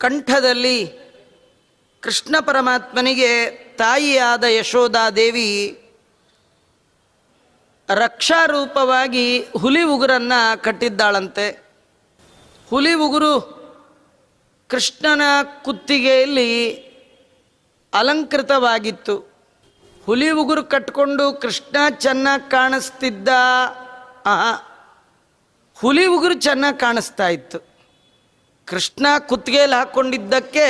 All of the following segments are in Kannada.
ಕಂಠದಲ್ಲಿ ಕೃಷ್ಣ ಪರಮಾತ್ಮನಿಗೆ ತಾಯಿಯಾದ ಯಶೋಧಾದೇವಿ ರಕ್ಷಾರೂಪವಾಗಿ ಹುಲಿ ಉಗುರನ್ನು ಕಟ್ಟಿದ್ದಾಳಂತೆ. ಹುಲಿ ಉಗುರು ಕೃಷ್ಣನ ಕುತ್ತಿಗೆಯಲ್ಲಿ ಅಲಂಕೃತವಾಗಿತ್ತು. ಹುಲಿ ಉಗುರು ಕಟ್ಕೊಂಡು ಕೃಷ್ಣ ಚೆನ್ನಾಗಿ ಕಾಣಿಸ್ತಿದ್ದ? ಹುಲಿ ಉಗುರು ಚೆನ್ನಾಗಿ ಕಾಣಿಸ್ತಾ ಇತ್ತು. ಕೃಷ್ಣ ಕುತ್ತಿಗೆಯಲ್ಲಿ ಹಾಕ್ಕೊಂಡಿದ್ದಕ್ಕೆ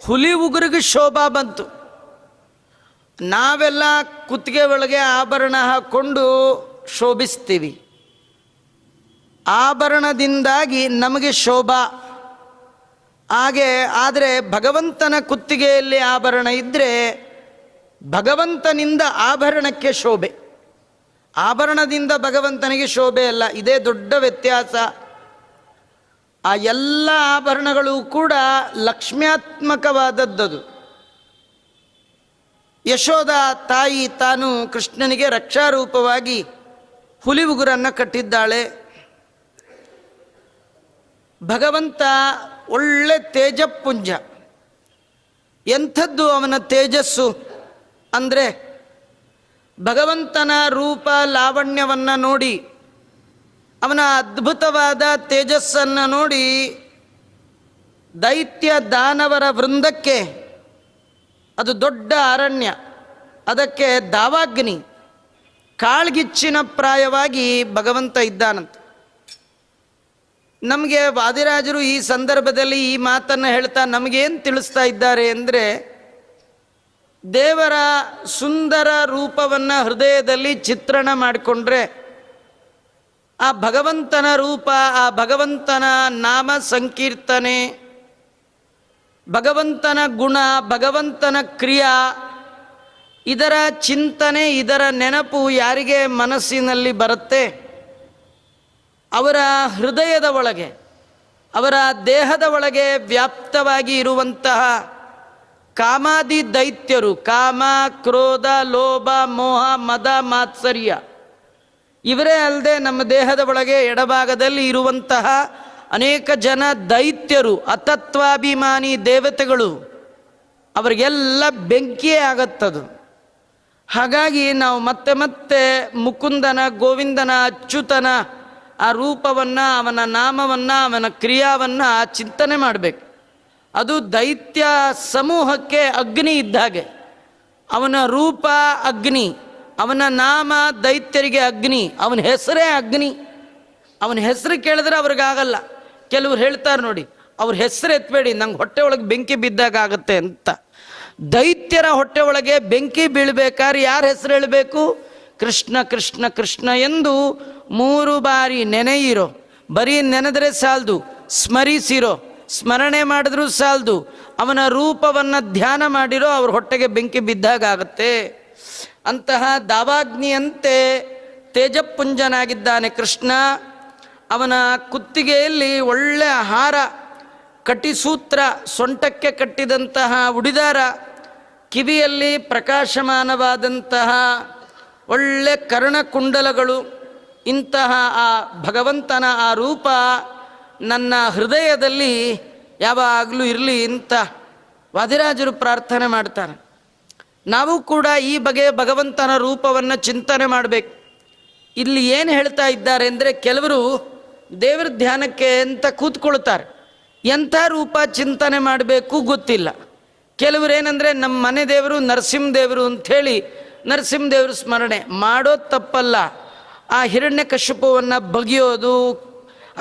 ಹುಲಿ ಉಗುರಿಗೆ ಶೋಭಾ ಬಂತು. ನಾವೆಲ್ಲ ಕುತ್ತಿಗೆ ಒಳಗೆ ಆಭರಣ ಹಾಕ್ಕೊಂಡು ಶೋಭಿಸ್ತೀವಿ. ಆಭರಣದಿಂದಾಗಿ ನಮಗೆ ಶೋಭಾ. ಹಾಗೆ ಆದರೆ ಭಗವಂತನ ಕುತ್ತಿಗೆಯಲ್ಲಿ ಆಭರಣ ಇದ್ದರೆ ಭಗವಂತನಿಂದ ಆಭರಣಕ್ಕೆ ಶೋಭೆ, ಆಭರಣದಿಂದ ಭಗವಂತನಿಗೆ ಶೋಭೆ ಅಲ್ಲ. ಇದೇ ದೊಡ್ಡ ವ್ಯತ್ಯಾಸ. ಆ ಎಲ್ಲ ಆಭರಣಗಳು ಕೂಡ ಲಕ್ಷ್ಮ್ಯಾತ್ಮಕವಾದದ್ದು. ಯಶೋಧ ತಾಯಿ ತಾನು ಕೃಷ್ಣನಿಗೆ ರಕ್ಷಾರೂಪವಾಗಿ ಹುಲಿ ಉಗುರನ್ನು ಕಟ್ಟಿದ್ದಾಳೆ. ಭಗವಂತ ಒಳ್ಳೆ ತೇಜಪುಂಜ. ಎಂಥದ್ದು ಅವನ ತೇಜಸ್ಸು ಅಂದರೆ, ಭಗವಂತನ ರೂಪ ಲಾವಣ್ಯವನ್ನು ನೋಡಿ, ಅವನ ಅದ್ಭುತವಾದ ತೇಜಸ್ಸನ್ನು ನೋಡಿ ದೈತ್ಯ ದಾನವರ ವೃಂದಕ್ಕೆ ಅದು ದೊಡ್ಡ ಅರಣ್ಯ, ಅದಕ್ಕೆ ದಾವಾಗ್ನಿ, ಕಾಳ್ಗಿಚ್ಚಿನ ಪ್ರಾಯವಾಗಿ ಭಗವಂತ ಇದ್ದಾನಂತ. ನಮಗೆ ವಾದಿರಾಜರು ಈ ಸಂದರ್ಭದಲ್ಲಿ ಈ ಮಾತನ್ನು ಹೇಳ್ತಾ ನಮಗೇನು ತಿಳಿಸ್ತಾ ಇದ್ದಾರೆ ಅಂದರೆ, ದೇವರ ಸುಂದರ ರೂಪವನ್ನು ಹೃದಯದಲ್ಲಿ ಚಿತ್ರಣ ಮಾಡಿಕೊಂಡ್ರೆ ಆ ಭಗವಂತನ ರೂಪ, ಆ ಭಗವಂತನ ನಾಮ ಸಂಕೀರ್ತನೆ, ಭಗವಂತನ ಗುಣ, ಭಗವಂತನ ಕ್ರಿಯಾ, ಇದರ ಚಿಂತನೆ, ಇದರ ನೆನಪು ಯಾರಿಗೆ ಮನಸ್ಸಿನಲ್ಲಿ ಬರುತ್ತೆ ಅವರ ಹೃದಯದ ಒಳಗೆ, ಅವರ ದೇಹದ ಒಳಗೆ ವ್ಯಾಪ್ತವಾಗಿ ಇರುವಂತಹ ಕಾಮಾದಿ ದೈತ್ಯರು, ಕಾಮ, ಕ್ರೋಧ, ಲೋಭ, ಮೋಹ, ಮದ, ಮಾತ್ಸರ್ಯ, ಇವರೇ ಅಲ್ಲದೆ ನಮ್ಮ ದೇಹದ ಒಳಗೆ ಎಡಭಾಗದಲ್ಲಿ ಇರುವಂತಹ ಅನೇಕ ಜನ ದೈತ್ಯರು, ಅತತ್ವಾಭಿಮಾನಿ ದೇವತೆಗಳು, ಅವರಿಗೆಲ್ಲ ಬೆಂಕಿಯೇ ಆಗತ್ತದು. ಹಾಗಾಗಿ ನಾವು ಮತ್ತೆ ಮತ್ತೆ ಮುಕುಂದನ, ಗೋವಿಂದನ, ಅಚ್ಯುತನ ಆ ರೂಪವನ್ನು, ಅವನ ನಾಮವನ್ನು, ಅವನ ಕ್ರಿಯಾವನ್ನು ಚಿಂತನೆ ಮಾಡಬೇಕು. ಅದು ದೈತ್ಯ ಸಮೂಹಕ್ಕೆ ಅಗ್ನಿ ಇದ್ದಾಗೆ. ಅವನ ರೂಪ ಅಗ್ನಿ, ಅವನ ನಾಮ ದೈತ್ಯರಿಗೆ ಅಗ್ನಿ, ಅವನ ಹೆಸರೇ ಅಗ್ನಿ. ಅವನ ಹೆಸರು ಕೇಳಿದ್ರೆ ಅವ್ರಿಗಾಗಲ್ಲ. ಕೆಲವ್ರು ಹೇಳ್ತಾರೆ ನೋಡಿ, ಅವ್ರ ಹೆಸರು ಎತ್ತಬೇಡಿ, ನಂಗೆ ಹೊಟ್ಟೆ ಒಳಗೆ ಬೆಂಕಿ ಬಿದ್ದಾಗ ಆಗುತ್ತೆ ಅಂತ. ದೈತ್ಯರ ಹೊಟ್ಟೆ ಒಳಗೆ ಬೆಂಕಿ ಬೀಳಬೇಕಾದ್ರೆ ಯಾರ ಹೆಸರು ಹೇಳಬೇಕು? ಕೃಷ್ಣ ಕೃಷ್ಣ ಕೃಷ್ಣ ಎಂದು 3 ಬಾರಿ ನೆನೆಯಿರೋ. ಬರೀ ನೆನೆದರೆ ಸಾಲದು, ಸ್ಮರಿಸಿರೋ, ಸ್ಮರಣೆ ಮಾಡಿದ್ರೂ ಸಾಲದು, ಅವನ ರೂಪವನ್ನು ಧ್ಯಾನ ಮಾಡಿರೋ, ಅವ್ರ ಹೊಟ್ಟೆಗೆ ಬೆಂಕಿ ಬಿದ್ದಾಗ ಆಗುತ್ತೆ. ಅಂತಹ ದಾವಾಗ್ನಿಯಂತೆ ತೇಜಪುಂಜನಾಗಿದ್ದಾನೆ ಕೃಷ್ಣ. ಅವನ ಕುತ್ತಿಗೆಯಲ್ಲಿ ಒಳ್ಳೆಯ ಹಾರ, ಕಟಿಸೂತ್ರ, ಸೊಂಟಕ್ಕೆ ಕಟ್ಟಿದಂತಹ ಉಡಿದಾರ, ಕಿವಿಯಲ್ಲಿ ಪ್ರಕಾಶಮಾನವಾದಂತಹ ಒಳ್ಳೆ ಕರ್ಣಕುಂಡಲಗಳು. ಇಂತಹ ಆ ಭಗವಂತನ ಆ ರೂಪ ನನ್ನ ಹೃದಯದಲ್ಲಿ ಯಾವಾಗಲೂ ಇರಲಿ ಅಂತ ವಾದಿರಾಜರು ಪ್ರಾರ್ಥನೆ ಮಾಡ್ತಾರೆ. ನಾವು ಕೂಡ ಈ ಬಗೆಯ ಭಗವಂತನ ರೂಪವನ್ನು ಚಿಂತನೆ ಮಾಡಬೇಕು. ಇಲ್ಲಿ ಏನು ಹೇಳ್ತಾ ಇದ್ದಾರೆ ಅಂದರೆ, ಕೆಲವರು ದೇವರ ಧ್ಯಾನಕ್ಕೆ ಅಂತ ಕೂತ್ಕೊಳ್ತಾರೆ, ಎಂಥ ರೂಪ ಚಿಂತನೆ ಮಾಡಬೇಕು ಗೊತ್ತಿಲ್ಲ. ಕೆಲವರು ಏನಂದರೆ, ನಮ್ಮ ಮನೆ ದೇವರು ನರಸಿಂಹದೇವರು ಅಂಥೇಳಿ ನರಸಿಂಹದೇವರು ಸ್ಮರಣೆ ಮಾಡೋದು ತಪ್ಪಲ್ಲ. ಆ ಹಿರಣ್ಯಕಶಿಪುವನ್ನು ಬಗೆಯೋದು,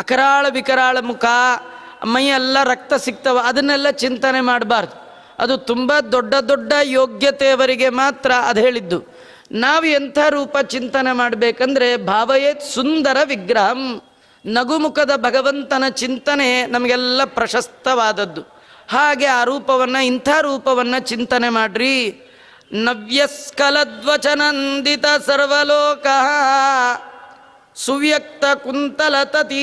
ಅಕರಾಳ ವಿಕರಾಳ ಮುಖ, ಮೈಯೆಲ್ಲ ರಕ್ತ ಸಿಗ್ತವ, ಅದನ್ನೆಲ್ಲ ಚಿಂತನೆ ಮಾಡಬಾರ್ದು. ಅದು ತುಂಬ ದೊಡ್ಡ ದೊಡ್ಡ ಯೋಗ್ಯತೆಯವರಿಗೆ ಮಾತ್ರ ಅದು ಹೇಳಿದ್ದು. ನಾವು ಎಂಥ ರೂಪ ಚಿಂತನೆ ಮಾಡಬೇಕಂದ್ರೆ, ಭಾವಯೇತ್ ಸುಂದರ ವಿಗ್ರಹಂ, ನಗುಮುಖದ ಭಗವಂತನ ಚಿಂತನೆ ನಮಗೆಲ್ಲ ಪ್ರಶಸ್ತವಾದದ್ದು. ಹಾಗೆ ಆ ರೂಪವನ್ನು, ಇಂಥ ರೂಪವನ್ನು ಚಿಂತನೆ ಮಾಡ್ರಿ. ನವ್ಯಸ್ಕಲದ್ವಚನಂದಿತ ಸರ್ವಲೋಕ ಸುವ್ಯಕ್ತ ಕುಂತಲತತಿ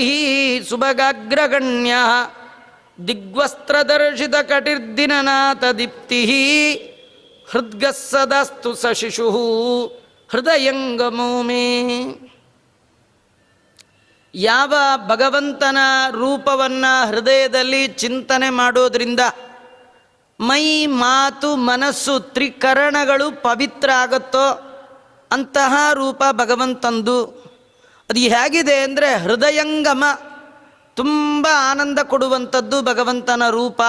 ಸುಭಗಾಗ್ರಗಣ್ಯ ದಿಗ್ವಸ್ತ್ರದರ್ಶಿತ ಕಟಿರ್ದಿನನಾಥ ದೀಪ್ತಿ ಹೃದ್ಗಸ್ಸದಸ್ತು ಸ ಶಿಶು ಹೃದಯಂಗಮೋ ಮೇ. ಯಾವ ಭಗವಂತನ ರೂಪವನ್ನು ಹೃದಯದಲ್ಲಿ ಚಿಂತನೆ ಮಾಡೋದ್ರಿಂದ ಮೈ ಮಾತು ಮನಸ್ಸು ತ್ರಿಕರಣಗಳು ಪವಿತ್ರ ಆಗುತ್ತೋ ಅಂತಹ ರೂಪ ಭಗವಂತಂದು. ಅದು ಹೇಗಿದೆ ಅಂದರೆ ಹೃದಯಂಗಮ, ತುಂಬ ಆನಂದ ಕೊಡುವಂಥದ್ದು ಭಗವಂತನ ರೂಪ.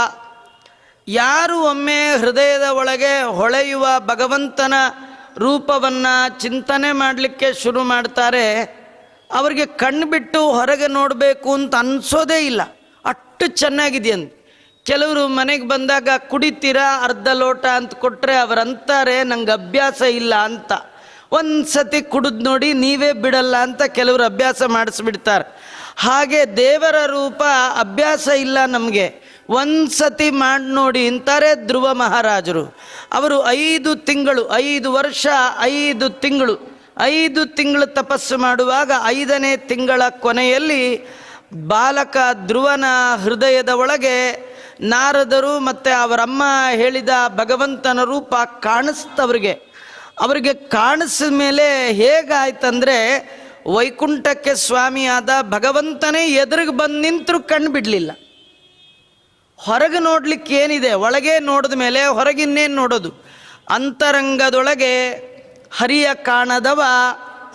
ಯಾರು ಒಮ್ಮೆ ಹೃದಯದ ಒಳಗೆ ಹೊಳೆಯುವ ಭಗವಂತನ ರೂಪವನ್ನು ಚಿಂತನೆ ಮಾಡಲಿಕ್ಕೆ ಶುರು ಮಾಡ್ತಾರೆ, ಅವರಿಗೆ ಕಣ್ಣು ಬಿಟ್ಟು ಹೊರಗೆ ನೋಡಬೇಕು ಅಂತ ಅನಿಸೋದೇ ಇಲ್ಲ, ಅಷ್ಟು ಚೆನ್ನಾಗಿದೆಯಂತ. ಕೆಲವರು ಮನೆಗೆ ಬಂದಾಗ ಕುಡಿತೀರಾ ಅರ್ಧ ಲೋಟ ಅಂತ ಕೊಟ್ಟರೆ ಅವರಂತಾರೆ ನಂಗೆ ಅಭ್ಯಾಸ ಇಲ್ಲ ಅಂತ. ಒಂದು ಸತಿ ಕುಡಿದು ನೋಡಿ ನೀವೇ ಬಿಡಲ್ಲ ಅಂತ ಕೆಲವರು ಅಭ್ಯಾಸ ಮಾಡಿಸ್ಬಿಡ್ತಾರೆ. ಹಾಗೆ ದೇವರ ರೂಪ ಅಭ್ಯಾಸ ಇಲ್ಲ ನಮಗೆ, ಒಂದು ಸತಿ ಮಾಡಿ ನೋಡಿ ಅಂತಾರೆ ಧ್ರುವ ಮಹಾರಾಜರು. ಅವರು 5 ತಿಂಗಳು 5 ವರ್ಷ 5 ತಿಂಗಳು 5 ತಿಂಗಳು ತಪಸ್ಸು ಮಾಡುವಾಗ 5ನೇ ತಿಂಗಳ ಕೊನೆಯಲ್ಲಿ ಬಾಲಕ ಧ್ರುವನ ಹೃದಯದ ಒಳಗೆ ನಾರದರು ಮತ್ತು ಅವರಮ್ಮ ಹೇಳಿದ ಭಗವಂತನ ರೂಪ ಕಾಣಿಸ್ತವ್ರಿಗೆ. ಅವರಿಗೆ ಕಾಣಿಸಿದ ಮೇಲೆ ಹೇಗಾಯ್ತಂದರೆ ವೈಕುಂಠಕ್ಕೆ ಸ್ವಾಮಿಯಾದ ಭಗವಂತನೇ ಎದುರಿಗೆ ಬಂದು ನಿಂತರೂ ಕಣ್ಣು ಬಿಡಲಿಲ್ಲ. ಹೊರಗೆ ನೋಡ್ಲಿಕ್ಕೆ ಏನಿದೆ, ಒಳಗೆ ನೋಡಿದ ಮೇಲೆ ಹೊರಗಿನ್ನೇನು ನೋಡೋದು. ಅಂತರಂಗದೊಳಗೆ ಹರಿಯ ಕಾಣದವ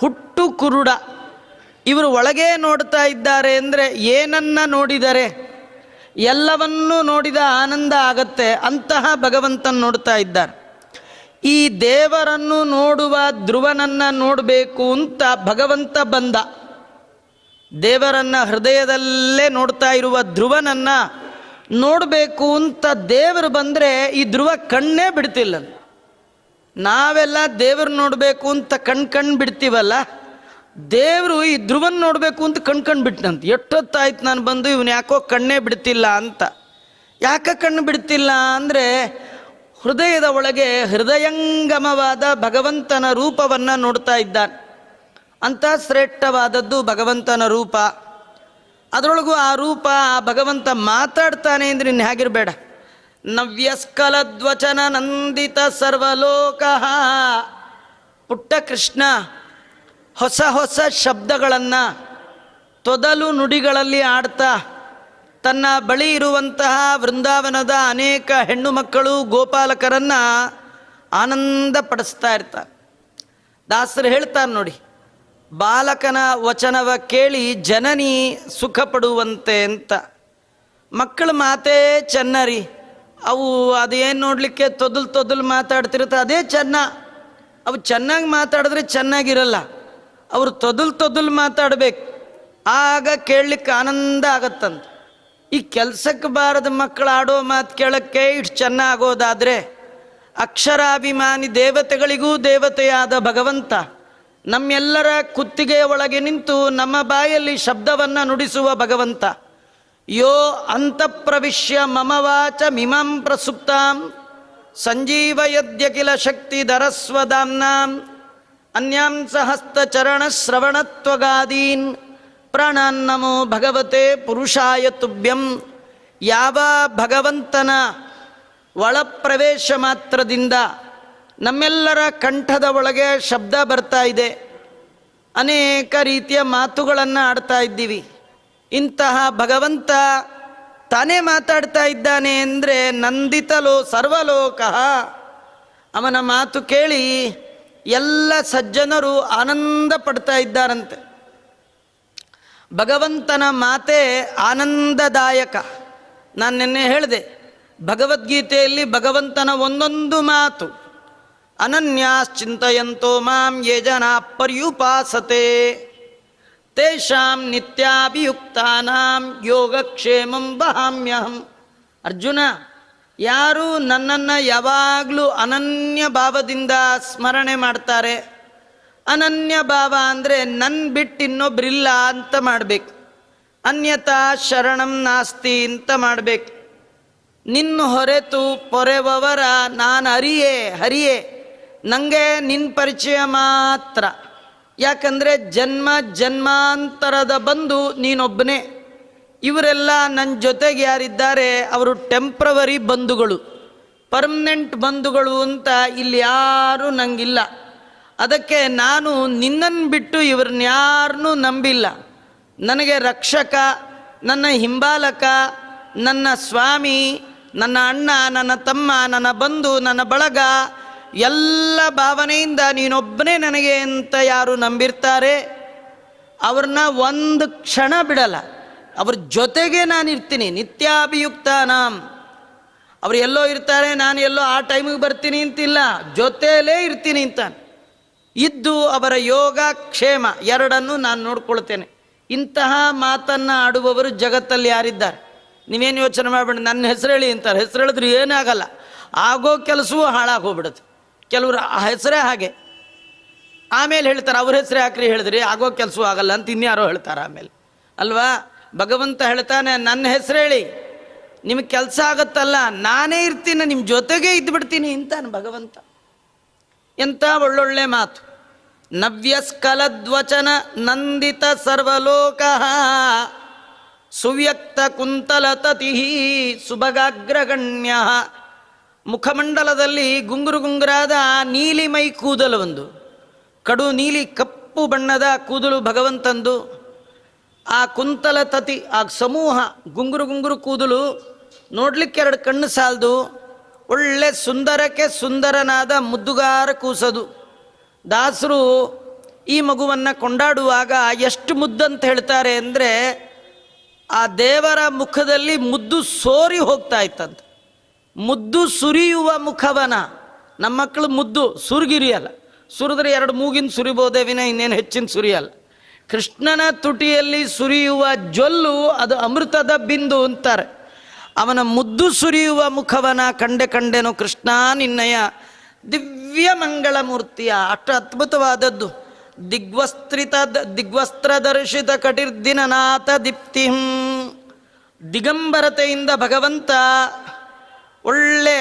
ಹುಟ್ಟು ಕುರುಡ. ಇವರು ಒಳಗೆ ನೋಡ್ತಾ ಇದ್ದಾರೆ ಅಂದರೆ ಏನನ್ನ ನೋಡಿದರೆ ಎಲ್ಲವನ್ನೂ ನೋಡಿದ ಆನಂದ ಆಗತ್ತೆ, ಅಂತಹ ಭಗವಂತನ ನೋಡ್ತಾ ಇದ್ದಾರೆ. ಈ ದೇವರನ್ನು ನೋಡುವ ಧ್ರುವನನ್ನು ನೋಡಬೇಕು ಅಂತ ಭಗವಂತ ಬಂದ. ದೇವರನ್ನು ಹೃದಯದಲ್ಲೇ ನೋಡ್ತಾ ಇರುವ ಧ್ರುವನನ್ನು ನೋಡಬೇಕು ಅಂತ ದೇವರು ಬಂದರೆ ಈ ಧ್ರುವ ಕಣ್ಣೇ ಬಿಡ್ತಿಲ್ಲ. ನಾವೆಲ್ಲ ದೇವರು ನೋಡಬೇಕು ಅಂತ ಕಣ್ಣು ಬಿಡ್ತೀವಲ್ಲ, ದೇವರು ಈ ಧ್ರುವನ್ ನೋಡಬೇಕು ಅಂತ ಕಣ್ಣು ಬಿಟ್ಟನಂತ. ಎಷ್ಟೊತ್ತಾಯ್ತು ನಾನು ಬಂದು ಇವನು ಯಾಕೋ ಕಣ್ಣೇ ಬಿಡ್ತಿಲ್ಲ ಅಂತ. ಯಾಕೆ ಕಣ್ಣು ಬಿಡ್ತಿಲ್ಲ ಅಂದರೆ ಹೃದಯದ ಒಳಗೆ ಹೃದಯಂಗಮವಾದ ಭಗವಂತನ ರೂಪವನ್ನು ನೋಡ್ತಾ ಇದ್ದಾನೆ. ಅಂಥ ಶ್ರೇಷ್ಠವಾದದ್ದು ಭಗವಂತನ ರೂಪ. ಅದರೊಳಗೂ ಆ ರೂಪ ಆ ಭಗವಂತ ಮಾತಾಡ್ತಾನೆ ಅಂದರೆ ಇನ್ನು ಹೇಗಿರಬೇಡ. ನವ್ಯಸ್ಕಲದ್ವಚನ ನಂದಿತ ಸರ್ವಲೋಕ. ಪುಟ್ಟ ಕೃಷ್ಣ ಹೊಸ ಹೊಸ ಶಬ್ದಗಳನ್ನು ತೊದಲು ನುಡಿಗಳಲ್ಲಿ ಆಡ್ತಾ ತನ್ನ ಬಳಿ ಇರುವಂತಹ ವೃಂದಾವನದ ಅನೇಕ ಹೆಣ್ಣು ಮಕ್ಕಳು ಗೋಪಾಲಕರನ್ನು ಆನಂದ ಪಡಿಸ್ತಾ ಇರ್ತಾರೆ. ದಾಸರು ಹೇಳ್ತಾರೆ ನೋಡಿ, ಬಾಲಕನ ವಚನವ ಕೇಳಿ ಜನನಿ ಸುಖ ಪಡುವಂತೆ ಅಂತ. ಮಕ್ಕಳ ಮಾತೇ ಚೆನ್ನರಿ, ಅವು ಅದೇನು ನೋಡಲಿಕ್ಕೆ ತೊದಲು ಮಾತಾಡ್ತಿರುತ್ತೆ, ಅದೇ ಚೆನ್ನ. ಅವು ಚೆನ್ನಾಗಿ ಮಾತಾಡಿದ್ರೆ ಚೆನ್ನಾಗಿರಲ್ಲ, ಅವರು ತೊದಲು ಮಾತಾಡಬೇಕು, ಆಗ ಕೇಳಲಿಕ್ಕೆ ಆನಂದ ಆಗತ್ತಂತ. ಈ ಕೆಲಸಕ್ಕೆ ಬಾರದ ಮಕ್ಕಳು ಆಡೋ ಮಾತು ಕೇಳೋಕ್ಕೆ ಇಷ್ಟು ಚೆನ್ನಾಗೋದಾದರೆ ಅಕ್ಷರಾಭಿಮಾನಿ ದೇವತೆಗಳಿಗೂ ದೇವತೆಯಾದ ಭಗವಂತ ನಮ್ಮೆಲ್ಲರ ಕುತ್ತಿಗೆಯ ಒಳಗೆ ನಿಂತು ನಮ್ಮ ಬಾಯಲ್ಲಿ ಶಬ್ದವನ್ನು ನುಡಿಸುವ ಭಗವಂತ. ಯೋ ಅಂತಃಪ್ರವಿಶ್ಯ ಮಮ ವಾಚ ಮಿಮಂ ಪ್ರಸುಪ್ತಾಂ ಸಂಜೀವಯದ್ಯಖಿಲ ಶಕ್ತಿಧರಸ್ವದಾಮ್ನಾಂ ಅನ್ಯಾಂಸ ಹಸ್ತಚರಣ ಶ್ರವಣತ್ವಗಾದೀನ್ ಪ್ರಾಣಾನ್ನಮೋ ಭಗವತೆ ಪುರುಷಾಯ ತುಭ್ಯಂ. ಯಾವ ಭಗವಂತನ ಒಳಪ್ರವೇಶ ಮಾತ್ರದಿಂದ ನಮ್ಮೆಲ್ಲರ ಕಂಠದ ಒಳಗೆ ಶಬ್ದ ಬರ್ತಾ ಇದೆ, ಅನೇಕ ರೀತಿಯ ಮಾತುಗಳನ್ನು ಆಡ್ತಾ ಇದ್ದೀವಿ. ಇಂತಹ ಭಗವಂತ ತಾನೇ ಮಾತಾಡ್ತಾ ಇದ್ದಾನೆ ಅಂದರೆ ನಂದಿತಲೋ ಸರ್ವಲೋಕ. ಅವನ ಮಾತು ಕೇಳಿ ಎಲ್ಲ ಸಜ್ಜನರು ಆನಂದ ಪಡ್ತಾ ಇದ್ದಾರಂತೆ. ಭಗವಂತನ ಮಾತೇ ಆನಂದದಾಯಕ. ನಾನು ನಿನ್ನೆ ಹೇಳಿದೆ, ಭಗವದ್ಗೀತೆಯಲ್ಲಿ ಭಗವಂತನ ಒಂದೊಂದು ಮಾತು ಅನನ್ಯಾಶ್ಚಿಂತಯಂತೋ ಮಾಂ ಯೇ ಜನಾ ಪರ್ಯುಪಾಸತೆ ತೇಷಾಂ ನಿತ್ಯಾಭಿಯುಕ್ತಾನಾಂ ಯೋಗಕ್ಷೇಮಂ ವಹಾಮ್ಯಹಂ. ಅರ್ಜುನ, ಯಾರು ನನ್ನನ್ನು ಯಾವಾಗಲೂ ಅನನ್ಯ ಭಾವದಿಂದ ಸ್ಮರಣೆ ಮಾಡ್ತಾರೆ, ಅನನ್ಯ ಭಾವ ಅಂದರೆ ನನ್ನ ಬಿಟ್ಟು ಇನ್ನೊಬ್ಬರಿಲ್ಲ ಅಂತ ಮಾಡಬೇಕು, ಅನ್ಯತಾ ಶರಣಂ ನಾಸ್ತಿ ಅಂತ ಮಾಡಬೇಕು. ನಿನ್ನ ಹೊರೆತು ಪೊರೆವವರ ನಾನು ಹರಿಯೇ ನನಗೆ ನಿನ್ನ ಪರಿಚಯ ಮಾತ್ರ. ಯಾಕಂದರೆ ಜನ್ಮ ಜನ್ಮಾಂತರದ ಬಂಧು ನೀನೊಬ್ಬನೇ. ಇವರೆಲ್ಲ ನನ್ನ ಜೊತೆಗೆ ಯಾರಿದ್ದಾರೆ ಅವರು ಟೆಂಪ್ರವರಿ ಬಂಧುಗಳು, ಪರ್ಮನೆಂಟ್ ಬಂಧುಗಳು ಅಂತ ಇಲ್ಲಿ ಯಾರೂ ನನಗಿಲ್ಲ. ಅದಕ್ಕೆ ನಾನು ನಿನ್ನನ್ನು ಬಿಟ್ಟು ಇವ್ರನ್ನ ಯಾರನ್ನೂ ನಂಬಿಲ್ಲ. ನನಗೆ ರಕ್ಷಕ, ನನ್ನ ಹಿಂಬಾಲಕ, ನನ್ನ ಸ್ವಾಮಿ, ನನ್ನ ಅಣ್ಣ, ನನ್ನ ತಮ್ಮ, ನನ್ನ ಬಂಧು, ನನ್ನ ಬಳಗ, ಎಲ್ಲ ಭಾವನೆಯಿಂದ ನೀನೊಬ್ಬನೇ ನನಗೆ ಅಂತ ಯಾರು ನಂಬಿರ್ತಾರೆ ಅವ್ರನ್ನ ಒಂದು ಕ್ಷಣ ಬಿಡಲ್ಲ. ಅವ್ರ ಜೊತೆಗೆ ನಾನಿರ್ತೀನಿ. ನಿತ್ಯಾಭಿಯುಕ್ತಾನಾಂ. ಅವ್ರು ಎಲ್ಲೋ ಇರ್ತಾರೆ, ನಾನು ಎಲ್ಲೋ ಆ ಟೈಮಿಗೆ ಬರ್ತೀನಿ ಅಂತಿಲ್ಲ, ಜೊತೆಯಲ್ಲೇ ಇರ್ತೀನಿ ಅಂತ ಇದ್ದು ಅವರ ಯೋಗ ಕ್ಷೇಮ ಎರಡನ್ನೂ ನಾನು ನೋಡ್ಕೊಳ್ತೇನೆ. ಇಂತಹ ಮಾತನ್ನು ಆಡುವವರು ಜಗತ್ತಲ್ಲಿ ಯಾರಿದ್ದಾರೆ? ನೀವೇನು ಯೋಚನೆ ಮಾಡಬೇಡಿ, ನನ್ನ ಹೆಸರು ಹೇಳಿ ಅಂತಾರೆ. ಹೆಸರು ಹೇಳಿದ್ರೆ ಏನಾಗಲ್ಲ, ಆಗೋ ಕೆಲಸವೂ ಹಾಳಾಗಿ ಹೋಗ್ಬಿಡುತ್ತೆ. ಕೆಲವರು ಆ ಹೆಸರೇ ಹಾಗೆ. ಆಮೇಲೆ ಹೇಳ್ತಾರೆ ಅವ್ರ ಹೆಸರೇ ಹಾಕ್ರಿ ಹೇಳಿದ್ರಿ ಆಗೋ ಕೆಲಸವೂ ಆಗಲ್ಲ ಅಂತ ಇನ್ಯಾರೋ ಹೇಳ್ತಾರೆ ಆಮೇಲೆ, ಅಲ್ವಾ? ಭಗವಂತ ಹೇಳ್ತಾನೆ ನನ್ನ ಹೆಸರು ಹೇಳಿ ನಿಮಗೆ ಕೆಲಸ ಆಗತ್ತಲ್ಲ, ನಾನೇ ಇರ್ತೀನಿ, ನಿಮ್ಮ ಜೊತೆಗೆ ಇದ್ದುಬಿಡ್ತೀನಿ ಅಂತಾನೆ ಭಗವಂತ. ಎಂಥ ಒಳ್ಳೊಳ್ಳೆ ಮಾತು. ನವ್ಯಸ್ಕಲದ್ವಚನ ನಂದಿತ ಸರ್ವಲೋಕ ಸುವ್ಯಕ್ತ ಕುಂತಲತತಿ ಸುಭಗಾಗ್ರಗಣ್ಯ. ಮುಖಮಂಡಲದಲ್ಲಿ ಗುಂಗುರು ಗುಂಗುರಾದ ನೀಲಿಮೈ ಕೂದಲು, ಒಂದು ಕಡು ನೀಲಿ ಕಪ್ಪು ಬಣ್ಣದ ಕೂದಲು ಭಗವಂತಂದು. ಆ ಕುಂತಲತತಿ, ಆ ಸಮೂಹ ಗುಂಗುರು ಗುಂಗುರು ಕೂದಲು ನೋಡ್ಲಿಕ್ಕೆ ಎರಡು ಕಣ್ಣು ಸಾಲದು. ಒಳ್ಳೆ ಸುಂದರಕ್ಕೆ ಸುಂದರನಾದ ಮುದ್ದುಗಾರ ಕೂಸದು. ದಾಸರು ಈ ಮಗುವನ್ನು ಕೊಂಡಾಡುವಾಗ ಎಷ್ಟು ಮುದ್ದಂತ ಹೇಳ್ತಾರೆ ಅಂದರೆ, ಆ ದೇವರ ಮುಖದಲ್ಲಿ ಮುದ್ದು ಸೋರಿ ಹೋಗ್ತಾ ಇತ್ತಂತೆ. ಮುದ್ದು ಸುರಿಯುವ ಮುಖವನ. ನಮ್ಮ ಮಕ್ಕಳು ಮುದ್ದು ಸುರುಗಿರಿಯಲ್ಲ, ಸುರಿದ್ರೆ ಎರಡು ಮೂಗಿನ ಸುರಿಬೋದೇ ವಿನ ಇನ್ನೇನು ಹೆಚ್ಚಿನ ಸುರಿಯಲ್ಲ. ಕೃಷ್ಣನ ತುಟಿಯಲ್ಲಿ ಸುರಿಯುವ ಜೊಲ್ಲು ಅದು ಅಮೃತದ ಬಿಂದು ಅಂತಾರೆ. ಅವನ ಮುದ್ದು ಸುರಿಯುವ ಮುಖವನ ಕಂಡೆನೋ ಕೃಷ್ಣ ನಿನ್ನಯ ದಿವ್ಯ ಮಂಗಳ ಮೂರ್ತಿಯ. ಅಷ್ಟು ಅದ್ಭುತವಾದದ್ದು. ದಿಗ್ವಸ್ತ್ರದರ್ಶಿತ ಕಟಿರ್ದಿನನಾಥ ದೀಪ್ತಿಂ. ದಿಗಂಬರತೆಯಿಂದ ಭಗವಂತ ಒಳ್ಳೆ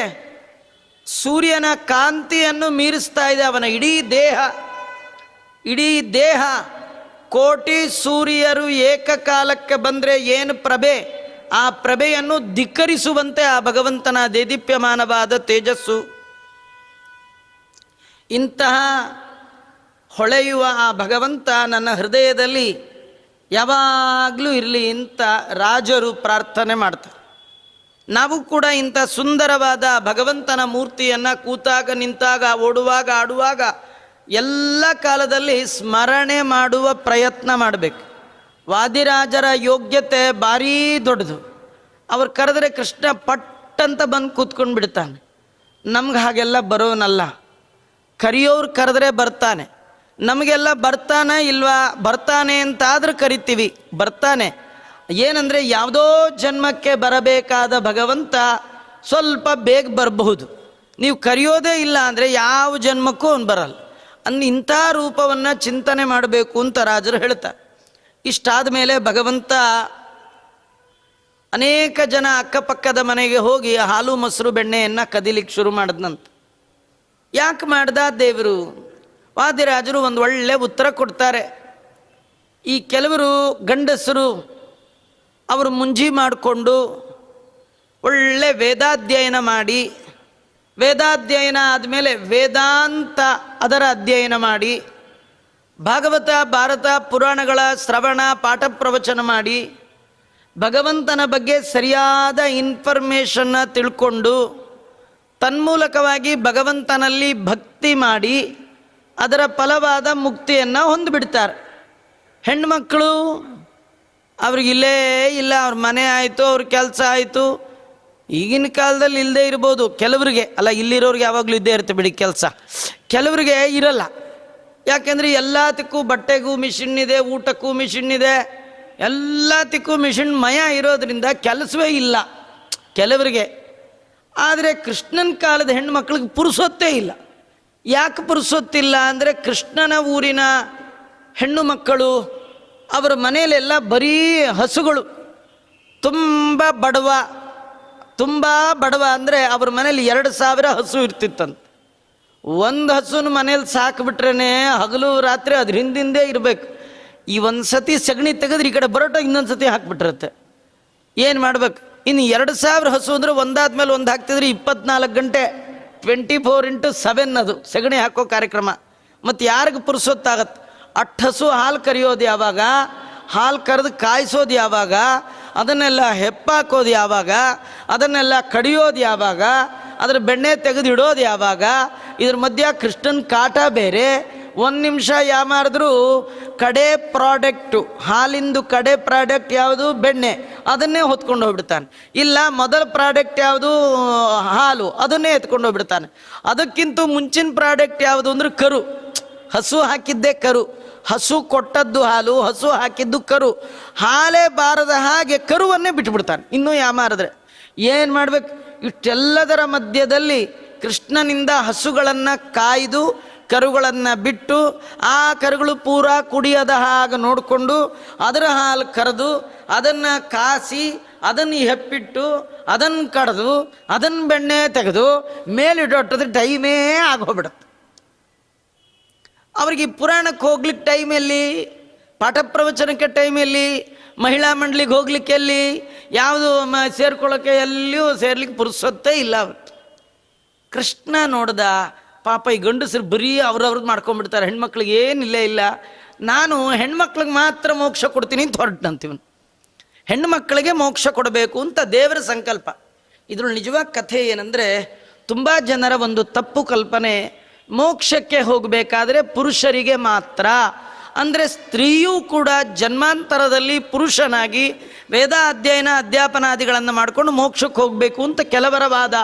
ಸೂರ್ಯನ ಕಾಂತಿಯನ್ನು ಮೀರಿಸ್ತಾ ಇದೆ. ಅವನ ಇಡೀ ದೇಹ ಕೋಟಿ ಸೂರ್ಯರು ಏಕಕಾಲಕ್ಕೆ ಬಂದರೆ ಏನು ಪ್ರಭೆ, ಆ ಪ್ರಭೆಯನ್ನು ಧಿಕ್ಕರಿಸುವಂತೆ ಆ ಭಗವಂತನ ದೇದೀಪ್ಯಮಾನವಾದ ತೇಜಸ್ಸು. ಇಂತಹ ಹೊಳೆಯುವ ಆ ಭಗವಂತ ನನ್ನ ಹೃದಯದಲ್ಲಿ ಯಾವಾಗಲೂ ಇರಲಿ ಅಂತ ರಾಜರು ಪ್ರಾರ್ಥನೆ ಮಾಡ್ತಾರೆ. ನಾವು ಕೂಡ ಇಂಥ ಸುಂದರವಾದ ಭಗವಂತನ ಮೂರ್ತಿಯನ್ನು ಕೂತಾಗ, ನಿಂತಾಗ, ಓಡುವಾಗ, ಆಡುವಾಗ ಎಲ್ಲ ಕಾಲದಲ್ಲಿ ಸ್ಮರಣೆ ಮಾಡುವ ಪ್ರಯತ್ನ ಮಾಡಬೇಕು. ವಾದಿರಾಜರ ಯೋಗ್ಯತೆ ಭಾರೀ ದೊಡ್ಡದು. ಅವ್ರು ಕರೆದ್ರೆ ಕೃಷ್ಣ ಪಟ್ಟಂತ ಬಂದು ಕೂತ್ಕೊಂಡು ಬಿಡ್ತಾನೆ. ನಮ್ಗೆ ಹಾಗೆಲ್ಲ ಬರೋನಲ್ಲ. ಕರಿಯೋರು ಕರೆದ್ರೆ ಬರ್ತಾನೆ. ನಮಗೆಲ್ಲ ಬರ್ತಾನೆ ಇಲ್ವಾ? ಬರ್ತಾನೆ ಅಂತಾದ್ರೂ ಕರಿತೀವಿ, ಬರ್ತಾನೆ. ಏನಂದರೆ ಯಾವುದೋ ಜನ್ಮಕ್ಕೆ ಬರಬೇಕಾದ ಭಗವಂತ ಸ್ವಲ್ಪ ಬೇಗ ಬರಬಹುದು. ನೀವು ಕರೆಯೋದೇ ಇಲ್ಲ ಅಂದರೆ ಯಾವ ಜನ್ಮಕ್ಕೂ ಅವನು ಬರಲ್ಲ. ಇಂಥ ರೂಪವನ್ನು ಚಿಂತನೆ ಮಾಡಬೇಕು ಅಂತ ರಾಜರು ಹೇಳ್ತಾರೆ. ಇಷ್ಟಾದ ಮೇಲೆ ಭಗವಂತ ಅನೇಕ ಜನ ಅಕ್ಕಪಕ್ಕದ ಮನೆಗೆ ಹೋಗಿ ಹಾಲು ಮೊಸರು ಬೆಣ್ಣೆಯನ್ನು ಕದಿಲಿಕ್ಕೆ ಶುರು ಮಾಡಿದ್ನಂತ. ಯಾಕೆ ಮಾಡ್ದ ದೇವರು? ವಾದಿರಾಜರು ಒಂದು ಒಳ್ಳೆ ಉತ್ತರ ಕೊಡ್ತಾರೆ. ಈ ಕೆಲವರು ಗಂಡಸರು ಅವರು ಮುಂಜಿ ಮಾಡಿಕೊಂಡು ಒಳ್ಳೆ ವೇದಾಧ್ಯಯನ ಮಾಡಿ, ವೇದಾಧ್ಯಯನ ಆದಮೇಲೆ ವೇದಾಂತ ಅದರ ಅಧ್ಯಯನ ಮಾಡಿ, ಭಾಗವತ ಭಾರತ ಪುರಾಣಗಳ ಶ್ರವಣ ಪಾಠ ಪ್ರವಚನ ಮಾಡಿ, ಭಗವಂತನ ಬಗ್ಗೆ ಸರಿಯಾದ ಇನ್ಫಾರ್ಮೇಷನ್ನ ತಿಳ್ಕೊಂಡು ತನ್ಮೂಲಕವಾಗಿ ಭಗವಂತನಲ್ಲಿ ಭಕ್ತಿ ಮಾಡಿ ಅದರ ಫಲವಾದ ಮುಕ್ತಿಯನ್ನು ಹೊಂದಿಬಿಡ್ತಾರೆ. ಹೆಣ್ಮಕ್ಕಳು ಅವ್ರಿಗಿಲ್ಲೇ ಇಲ್ಲ, ಅವ್ರ ಮನೆ ಆಯಿತು, ಅವ್ರ ಕೆಲಸ ಆಯಿತು. ಈಗಿನ ಕಾಲದಲ್ಲಿ ಇಲ್ಲದೆ ಇರ್ಬೋದು ಕೆಲವರಿಗೆ, ಅಲ್ಲ ಇಲ್ಲಿರೋರಿಗೆ ಯಾವಾಗಲೂ ಇದ್ದೇ ಇರುತ್ತೆ ಬಿಡಿ ಕೆಲಸ. ಕೆಲವರಿಗೆ ಇರಲ್ಲ. ಯಾಕೆಂದರೆ ಎಲ್ಲದಕ್ಕೂ ಬಟ್ಟೆಗೂ ಮಿಷಿನ್ ಇದೆ, ಊಟಕ್ಕೂ ಮಿಷಿನ್ ಇದೆ, ಎಲ್ಲದಕ್ಕೂ ಮಿಷಿನ್ ಮಯ ಇರೋದ್ರಿಂದ ಕೆಲಸವೇ ಇಲ್ಲ ಕೆಲವರಿಗೆ. ಆದರೆ ಕೃಷ್ಣನ ಕಾಲದ ಹೆಣ್ಮಕ್ಳಿಗೆ ಪುರುಸೊತ್ತೇ ಇಲ್ಲ. ಯಾಕೆ ಪುರುಸೊತ್ತಿಲ್ಲ ಅಂದರೆ ಅಂದರೆ ಕೃಷ್ಣನ ಊರಿನ ಹೆಣ್ಣು ಮಕ್ಕಳು ಅವರ ಮನೆಯಲ್ಲೆಲ್ಲ ಬರೀ ಹಸುಗಳು. ತುಂಬ ಬಡವ ಅಂದರೆ ಅವ್ರ ಮನೇಲಿ 2000 ಹಸು ಇರ್ತಿತ್ತಂತೆ. ಒಂದು ಹಸುನ ಮನೇಲಿ ಸಾಕಿಬಿಟ್ರೇ ಹಗಲು ರಾತ್ರಿ ಅದ್ರ ಹಿಂದಿಂದೇ ಇರಬೇಕು. ಈ ಒಂದು ಸತಿ ಸಗಣಿ ತೆಗೆದ್ರೆ ಈ ಕಡೆ ಬರೋಟ ಇನ್ನೊಂದು ಸತಿ ಹಾಕಿಬಿಟ್ಟಿರುತ್ತೆ. ಏನು ಮಾಡ್ಬೇಕು? ಇನ್ನು 2000 ಹಸು ಅಂದರೆ ಒಂದಾದ್ಮೇಲೆ ಒಂದು ಹಾಕ್ತಿದ್ರೆ 24 ಗಂಟೆ 24x7 ಅದು ಸಗಣಿ ಹಾಕೋ ಕಾರ್ಯಕ್ರಮ. ಮತ್ತು ಯಾರಿಗೆ ಪುರುಸೊತ್ತಾಗತ್ತೆ? 8 ಹಸು ಹಾಲು ಕರೆಯೋದು ಯಾವಾಗ? ಹಾಲು ಕರೆದು ಕಾಯಿಸೋದು ಯಾವಾಗ, ಅದನ್ನೆಲ್ಲ ಹೆಪ್ಪಾಕೋದು ಯಾವಾಗ, ಅದನ್ನೆಲ್ಲ ಕಡಿಯೋದು ಯಾವಾಗ, ಅದರ ಬೆಣ್ಣೆ ತೆಗೆದು ಇಡೋದು ಯಾವಾಗ, ಇದ್ರ ಮಧ್ಯ ಕೃಷ್ಣನ ಕಾಟ ಬೇರೆ. ಒಂದು ನಿಮಿಷ ಯಾಮಾರಿದ್ರೂ ಕಡೆ ಪ್ರಾಡಕ್ಟು, ಹಾಲಿಂದು ಕಡೆ ಪ್ರಾಡಕ್ಟ್ ಯಾವುದು, ಬೆಣ್ಣೆ, ಅದನ್ನೇ ಹೊತ್ಕೊಂಡು ಹೋಗ್ಬಿಡ್ತಾನೆ. ಇಲ್ಲ ಮೊದಲ ಪ್ರಾಡಕ್ಟ್ ಯಾವುದು, ಹಾಲು, ಅದನ್ನೇ ಎತ್ಕೊಂಡು ಹೋಗ್ಬಿಡ್ತಾನೆ. ಅದಕ್ಕಿಂತ ಮುಂಚಿನ ಪ್ರಾಡಕ್ಟ್ ಯಾವುದು ಅಂದ್ರೆ ಕರು. ಹಸು ಹಾಕಿದ್ದೇ ಕರು, ಹಸು ಕೊಟ್ಟದ್ದು ಹಾಲು, ಹಸು ಹಾಕಿದ್ದು ಕರು. ಹಾಲೇ ಬಾರದ ಹಾಗೆ ಕರುವನ್ನೇ ಬಿಟ್ಟುಬಿಡ್ತಾನೆ. ಇನ್ನೂ ಯಾಮಾರಿದ್ರೆ ಏನು ಮಾಡ್ಬೇಕು? ಇಷ್ಟೆಲ್ಲದರ ಮಧ್ಯದಲ್ಲಿ ಕೃಷ್ಣನಿಂದ ಹಸುಗಳನ್ನು ಕಾಯ್ದು ಕರುಗಳನ್ನು ಬಿಟ್ಟು, ಆ ಕರುಗಳು ಪೂರಾ ಕುಡಿಯದ ಹಾಗೆ ನೋಡಿಕೊಂಡು ಅದರ ಹಾಲು ಕರೆದು ಅದನ್ನು ಕಾಸಿ ಅದನ್ನು ಹೆಪ್ಪಿಟ್ಟು ಅದನ್ನು ಕಡ್ದು ಅದನ್ನು ಬೆಣ್ಣೆ ತೆಗೆದು ಮೇಲಿಡೋಟ್ಟದ್ರೆ ಟೈಮೇ ಆಗೋಗ್ಬಿಡುತ್ತೆ. ಅವ್ರಿಗೆ ಪುರಾಣಕ್ಕೆ ಹೋಗ್ಲಿಕ್ಕೆ ಟೈಮ್ ಎಲ್ಲಿ, ಪಾಠ ಪ್ರವಚನಕ್ಕೆ ಟೈಮ್ ಎಲ್ಲಿ, ಮಹಿಳಾ ಮಂಡಳಿಗೆ ಹೋಗ್ಲಿಕ್ಕೆ ಎಲ್ಲಿ, ಯಾವುದು ಸೇರ್ಕೊಳ್ಳೋಕ್ಕೆ ಎಲ್ಲಿಯೂ ಸೇರ್ಲಿಕ್ಕೆ ಪುರುಸೊತ್ತೇ ಇಲ್ಲ. ಕೃಷ್ಣ ನೋಡ್ದ, ಪಾಪ ಈ ಗಂಡಸರು ಬರೀ ಅವ್ರವ್ರದ್ದು ಮಾಡ್ಕೊಂಡ್ಬಿಡ್ತಾರೆ, ಹೆಣ್ಮಕ್ಳಿಗೆ ಏನಿಲ್ಲ ಇಲ್ಲ, ನಾನು ಹೆಣ್ಮಕ್ಳಿಗೆ ಮಾತ್ರ ಮೋಕ್ಷ ಕೊಡ್ತೀನಿ ಅಂತ ಹೊರಟಂತೀವನು. ಹೆಣ್ಮಕ್ಳಿಗೆ ಮೋಕ್ಷ ಕೊಡಬೇಕು ಅಂತ ದೇವರ ಸಂಕಲ್ಪ. ಇದ್ರ ನಿಜವಾದ ಕಥೆ ಏನಂದರೆ, ತುಂಬ ಜನರ ಒಂದು ತಪ್ಪು ಕಲ್ಪನೆ, ಮೋಕ್ಷಕ್ಕೆ ಹೋಗಬೇಕಾದ್ರೆ ಪುರುಷರಿಗೆ ಮಾತ್ರ, ಅಂದರೆ ಸ್ತ್ರೀಯೂ ಕೂಡ ಜನ್ಮಾಂತರದಲ್ಲಿ ಪುರುಷನಾಗಿ ವೇದ ಅಧ್ಯಯನ ಅಧ್ಯಾಪನಾದಿಗಳನ್ನು ಮಾಡಿಕೊಂಡು ಮೋಕ್ಷಕ್ಕೆ ಹೋಗಬೇಕು ಅಂತ ಕೆಲವರ ವಾದ.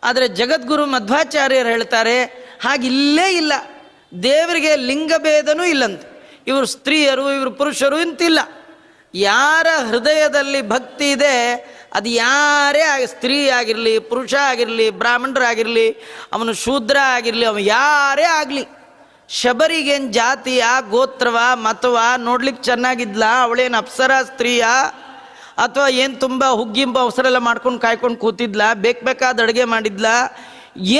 ಆದರೆ ಜಗದ್ಗುರು ಮಧ್ವಾಚಾರ್ಯರು ಹೇಳ್ತಾರೆ ಹಾಗಿಲ್ಲೇ ಇಲ್ಲ. ದೇವರಿಗೆ ಲಿಂಗಭೇದನೂ ಇಲ್ಲಂತೆ. ಇವರು ಸ್ತ್ರೀಯರು ಇವರು ಪುರುಷರು ಅಂತಿಲ್ಲ. ಯಾರ ಹೃದಯದಲ್ಲಿ ಭಕ್ತಿ ಇದೆ, ಅದು ಯಾರೇ ಸ್ತ್ರೀ ಆಗಿರಲಿ, ಪುರುಷ ಆಗಿರಲಿ, ಬ್ರಾಹ್ಮಣರಾಗಿರಲಿ, ಅವನು ಶೂದ್ರ ಆಗಿರಲಿ, ಅವನು ಯಾರೇ ಆಗಲಿ, ಶಬರಿಗೇನು ಜಾತಿಯ ಗೋತ್ರವ ಮತವ, ನೋಡ್ಲಿಕ್ಕೆ ಚೆನ್ನಾಗಿದ್ಲ, ಅವಳೇನು ಅಪ್ಸರ ಸ್ತ್ರೀಯ, ಅಥವಾ ಏನು ತುಂಬ ಹುಗ್ಗಿಂಬ ಅವಸರೆಲ್ಲ ಮಾಡ್ಕೊಂಡು ಕಾಯ್ಕೊಂಡು ಕೂತಿದ್ಲ, ಬೇಕಾದ ಅಡುಗೆ ಮಾಡಿದ್ಲ,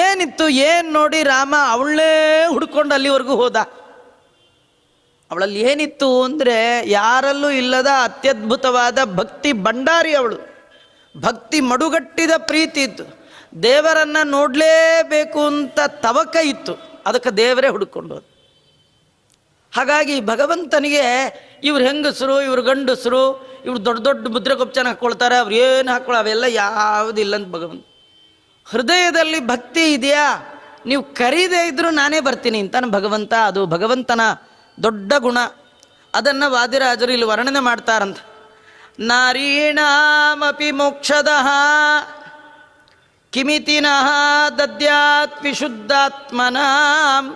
ಏನಿತ್ತು ಏನು ನೋಡಿ ರಾಮ ಅವಳನ್ನೇ ಹುಡ್ಕೊಂಡು ಅಲ್ಲಿವರೆಗೂ ಹೋದ. ಅವಳಲ್ಲಿ ಏನಿತ್ತು ಅಂದರೆ ಯಾರಲ್ಲೂ ಇಲ್ಲದ ಅತ್ಯದ್ಭುತವಾದ ಭಕ್ತಿ ಭಂಡಾರಿ ಅವಳು. ಭಕ್ತಿ ಮಡುಗಟ್ಟಿದ ಪ್ರೀತಿ ಇತ್ತು. ದೇವರನ್ನು ನೋಡಲೇಬೇಕು ಅಂತ ತವಕ ಇತ್ತು. ಅದಕ್ಕೆ ದೇವರೇ ಹುಡುಕೊಂಡು ಹೋದ. ಹಾಗಾಗಿ ಭಗವಂತನಿಗೆ ಇವ್ರು ಹೆಂಗಸರು, ಇವ್ರು ಗಂಡಸರು, ಇವ್ರು ದೊಡ್ಡ ದೊಡ್ಡ ಮುದ್ರೆ ಗೊಪ್ಚನ ಹಾಕ್ಕೊಳ್ತಾರೆ, ಅವ್ರು ಏನು ಹಾಕ್ಕೊಳ್ಳೋ ಅವೆಲ್ಲ ಯಾವುದಿಲ್ಲ ಅಂತ ಭಗವಂತ. ಹೃದಯದಲ್ಲಿ ಭಕ್ತಿ ಇದೆಯಾ, ನೀವು ಕರೀದೇ ಇದ್ರೂ ನಾನೇ ಬರ್ತೀನಿ ಅಂತಾನೆ ಭಗವಂತ. ಅದು ಭಗವಂತನ ದೊಡ್ಡ ಗುಣ. ಅದನ್ನು ವಾದಿರಾಜರು ಇಲ್ಲಿ ವರ್ಣನೆ ಮಾಡ್ತಾರಂತ. ನಾರೀಣಾಮಪಿ ಮೋಕ್ಷದಃ ಕಿಮಿತಿನಃ ದದ್ಯಾತ್ ವಿಶುದ್ಧಾತ್ಮನಾಂ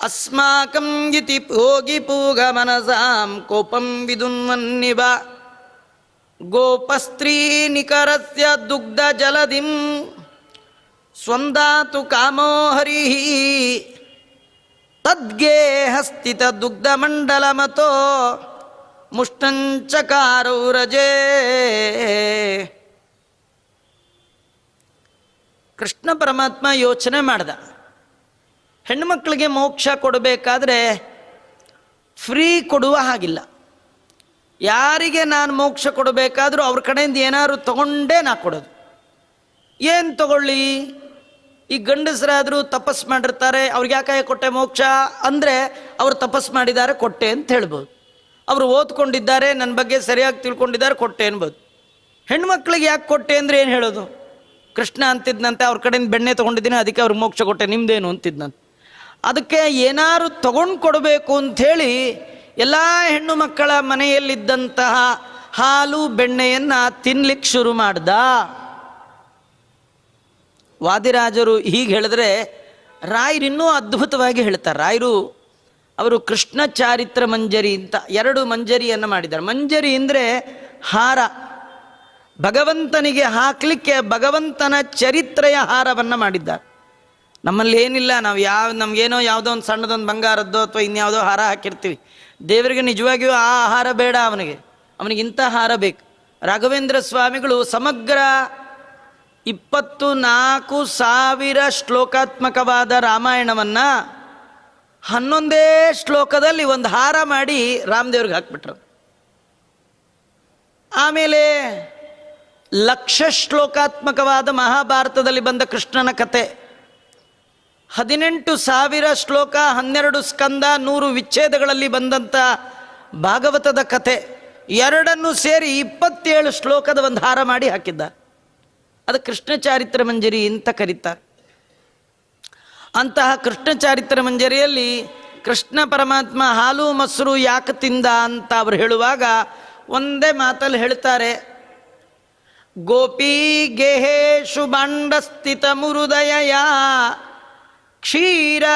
ಅಸ್ಮಾಕಂ ಇತಿ ಭೋಗಿ ಪೂಗ ಮನಸಾಂ ಕೋಪಂ ವಿದುನ್ವನ್ನಿವ ಗೋಪಸ್ತ್ರೀ ನಿಕರಸ್ಯ ದುಗ್ಧ ಜಲದಿಂ ಸ್ವಂದಾತು ಕಾಮೋ ಹರಿಃ ತದ್ಗೇಹಸ್ಥಿತ ದುಗ್ಧ ಮಂಡಲ ಮತೋ ಮುಷ್ಟಂಚಕಾರೌರಜೇ. ಕೃಷ್ಣ ಪರಮಾತ್ಮ ಯೋಚನೆ ಮಾಡ್ದ, ಹೆಣ್ಣುಮಕ್ಕಳಿಗೆ ಮೋಕ್ಷ ಕೊಡಬೇಕಾದ್ರೆ ಫ್ರೀ ಕೊಡುವ ಹಾಗಿಲ್ಲ. ಯಾರಿಗೆ ನಾನು ಮೋಕ್ಷ ಕೊಡಬೇಕಾದ್ರೂ ಅವ್ರ ಕಡೆಯಿಂದ ಏನಾದ್ರು ತಗೊಂಡೇ ನಾ ಕೊಡೋದು. ಏನು ತಗೊಳ್ಳಿ? ಈ ಗಂಡಸರಾದರೂ ತಪಸ್ ಮಾಡಿರ್ತಾರೆ, ಅವ್ರಿಗೆ ಯಾಕೆ ಕೊಟ್ಟೆ ಮೋಕ್ಷ ಅಂದರೆ ಅವರು ತಪಸ್ ಮಾಡಿದ್ದಾರೆ ಕೊಟ್ಟೆ ಅಂತ ಹೇಳ್ಬೋದು. ಅವರು ಓದ್ಕೊಂಡಿದ್ದಾರೆ, ನನ್ನ ಬಗ್ಗೆ ಸರಿಯಾಗಿ ತಿಳ್ಕೊಂಡಿದ್ದಾರೆ, ಕೊಟ್ಟೆ ಅನ್ಬೋದು. ಹೆಣ್ಮಕ್ಳಿಗೆ ಯಾಕೆ ಕೊಟ್ಟೆ ಅಂದರೆ ಏನು ಹೇಳೋದು? ಕೃಷ್ಣ ಅಂತಿದ್ನಂತೆ ಅವ್ರ ಕಡೆಯಿಂದ ಬೆಣ್ಣೆ ತೊಗೊಂಡಿದ್ದೀನಿ, ಅದಕ್ಕೆ ಅವ್ರಿಗೆ ಮೋಕ್ಷ ಕೊಟ್ಟೆ, ನಿಮ್ದೇನು ಅಂತಿದ್ನಂತೆ. ಅದಕ್ಕೆ ಏನಾರು ತಗೊಂಡು ಕೊಡಬೇಕು ಅಂಥೇಳಿ ಎಲ್ಲ ಹೆಣ್ಣು ಮಕ್ಕಳ ಮನೆಯಲ್ಲಿದ್ದಂತಹ ಹಾಲು ಬೆಣ್ಣೆಯನ್ನು ತಿನ್ಲಿಕ್ಕೆ ಶುರು ಮಾಡ್ದ. ವಾದಿರಾಜರು ಹೀಗೆ ಹೇಳಿದ್ರೆ ರಾಯರು ಇನ್ನೂ ಅದ್ಭುತವಾಗಿ ಹೇಳ್ತಾರೆ. ರಾಯರು ಅವರು ಕೃಷ್ಣ ಚಾರಿತ್ರ ಮಂಜರಿ ಅಂತ 2 ಮಂಜರಿಯನ್ನು ಮಾಡಿದ್ದಾರೆ. ಮಂಜರಿ ಅಂದರೆ ಹಾರ, ಭಗವಂತನಿಗೆ ಹಾಕಲಿಕ್ಕೆ ಭಗವಂತನ ಚರಿತ್ರೆಯ ಹಾರವನ್ನು ಮಾಡಿದ್ದಾರೆ. ನಮ್ಮಲ್ಲಿ ಏನಿಲ್ಲ, ನಾವು ನಮಗೇನೋ ಯಾವುದೋ ಒಂದು ಸಣ್ಣದೊಂದು ಬಂಗಾರದ್ದೋ ಅಥವಾ ಇನ್ಯಾವುದೋ ಹಾರ ಹಾಕಿರ್ತೀವಿ. ದೇವರಿಗೆ ನಿಜವಾಗಿಯೂ ಆ ಹಾರ ಬೇಡ, ಅವನಿಗಿಂಥ ಹಾರ ಬೇಕು. ರಾಘವೇಂದ್ರ ಸ್ವಾಮಿಗಳು ಸಮಗ್ರ 24,000 ಶ್ಲೋಕಾತ್ಮಕವಾದ ರಾಮಾಯಣವನ್ನು 11 ಶ್ಲೋಕದಲ್ಲಿ ಒಂದು ಹಾರ ಮಾಡಿ ರಾಮದೇವ್ರಿಗೆ ಹಾಕ್ಬಿಟ್ರು. ಆಮೇಲೆ 1,00,000 ಶ್ಲೋಕಾತ್ಮಕವಾದ ಮಹಾಭಾರತದಲ್ಲಿ ಬಂದ ಕೃಷ್ಣನ ಕತೆ, 18,000 ಶ್ಲೋಕ, 12 ಸ್ಕಂದ, 100 ವಿಚ್ಛೇದಗಳಲ್ಲಿ ಬಂದಂಥ ಭಾಗವತದ ಕಥೆ ಎರಡನ್ನೂ ಸೇರಿ 27 ಶ್ಲೋಕದ ಒಂದು ಹಾರ ಮಾಡಿ ಹಾಕಿದ್ದ. ಅದು ಕೃಷ್ಣ ಚಾರಿತ್ರ ಮಂಜರಿ ಅಂತ ಕರೀತಾರೆ. ಅಂತಹ ಕೃಷ್ಣ ಚಾರಿತ್ರ ಮಂಜರಿಯಲ್ಲಿ ಕೃಷ್ಣ ಪರಮಾತ್ಮ ಹಾಲು ಮೊಸರು ಯಾಕೆ ತಿಂದ ಅಂತ ಅವರು ಹೇಳುವಾಗ ಒಂದೇ ಮಾತಲ್ಲಿ ಹೇಳ್ತಾರೆ, ಗೋಪಿ ಗೆಹೇಶು ಬಾಂಡಸ್ಥಿತ ಮುರುದಯ ಕ್ಷೀರ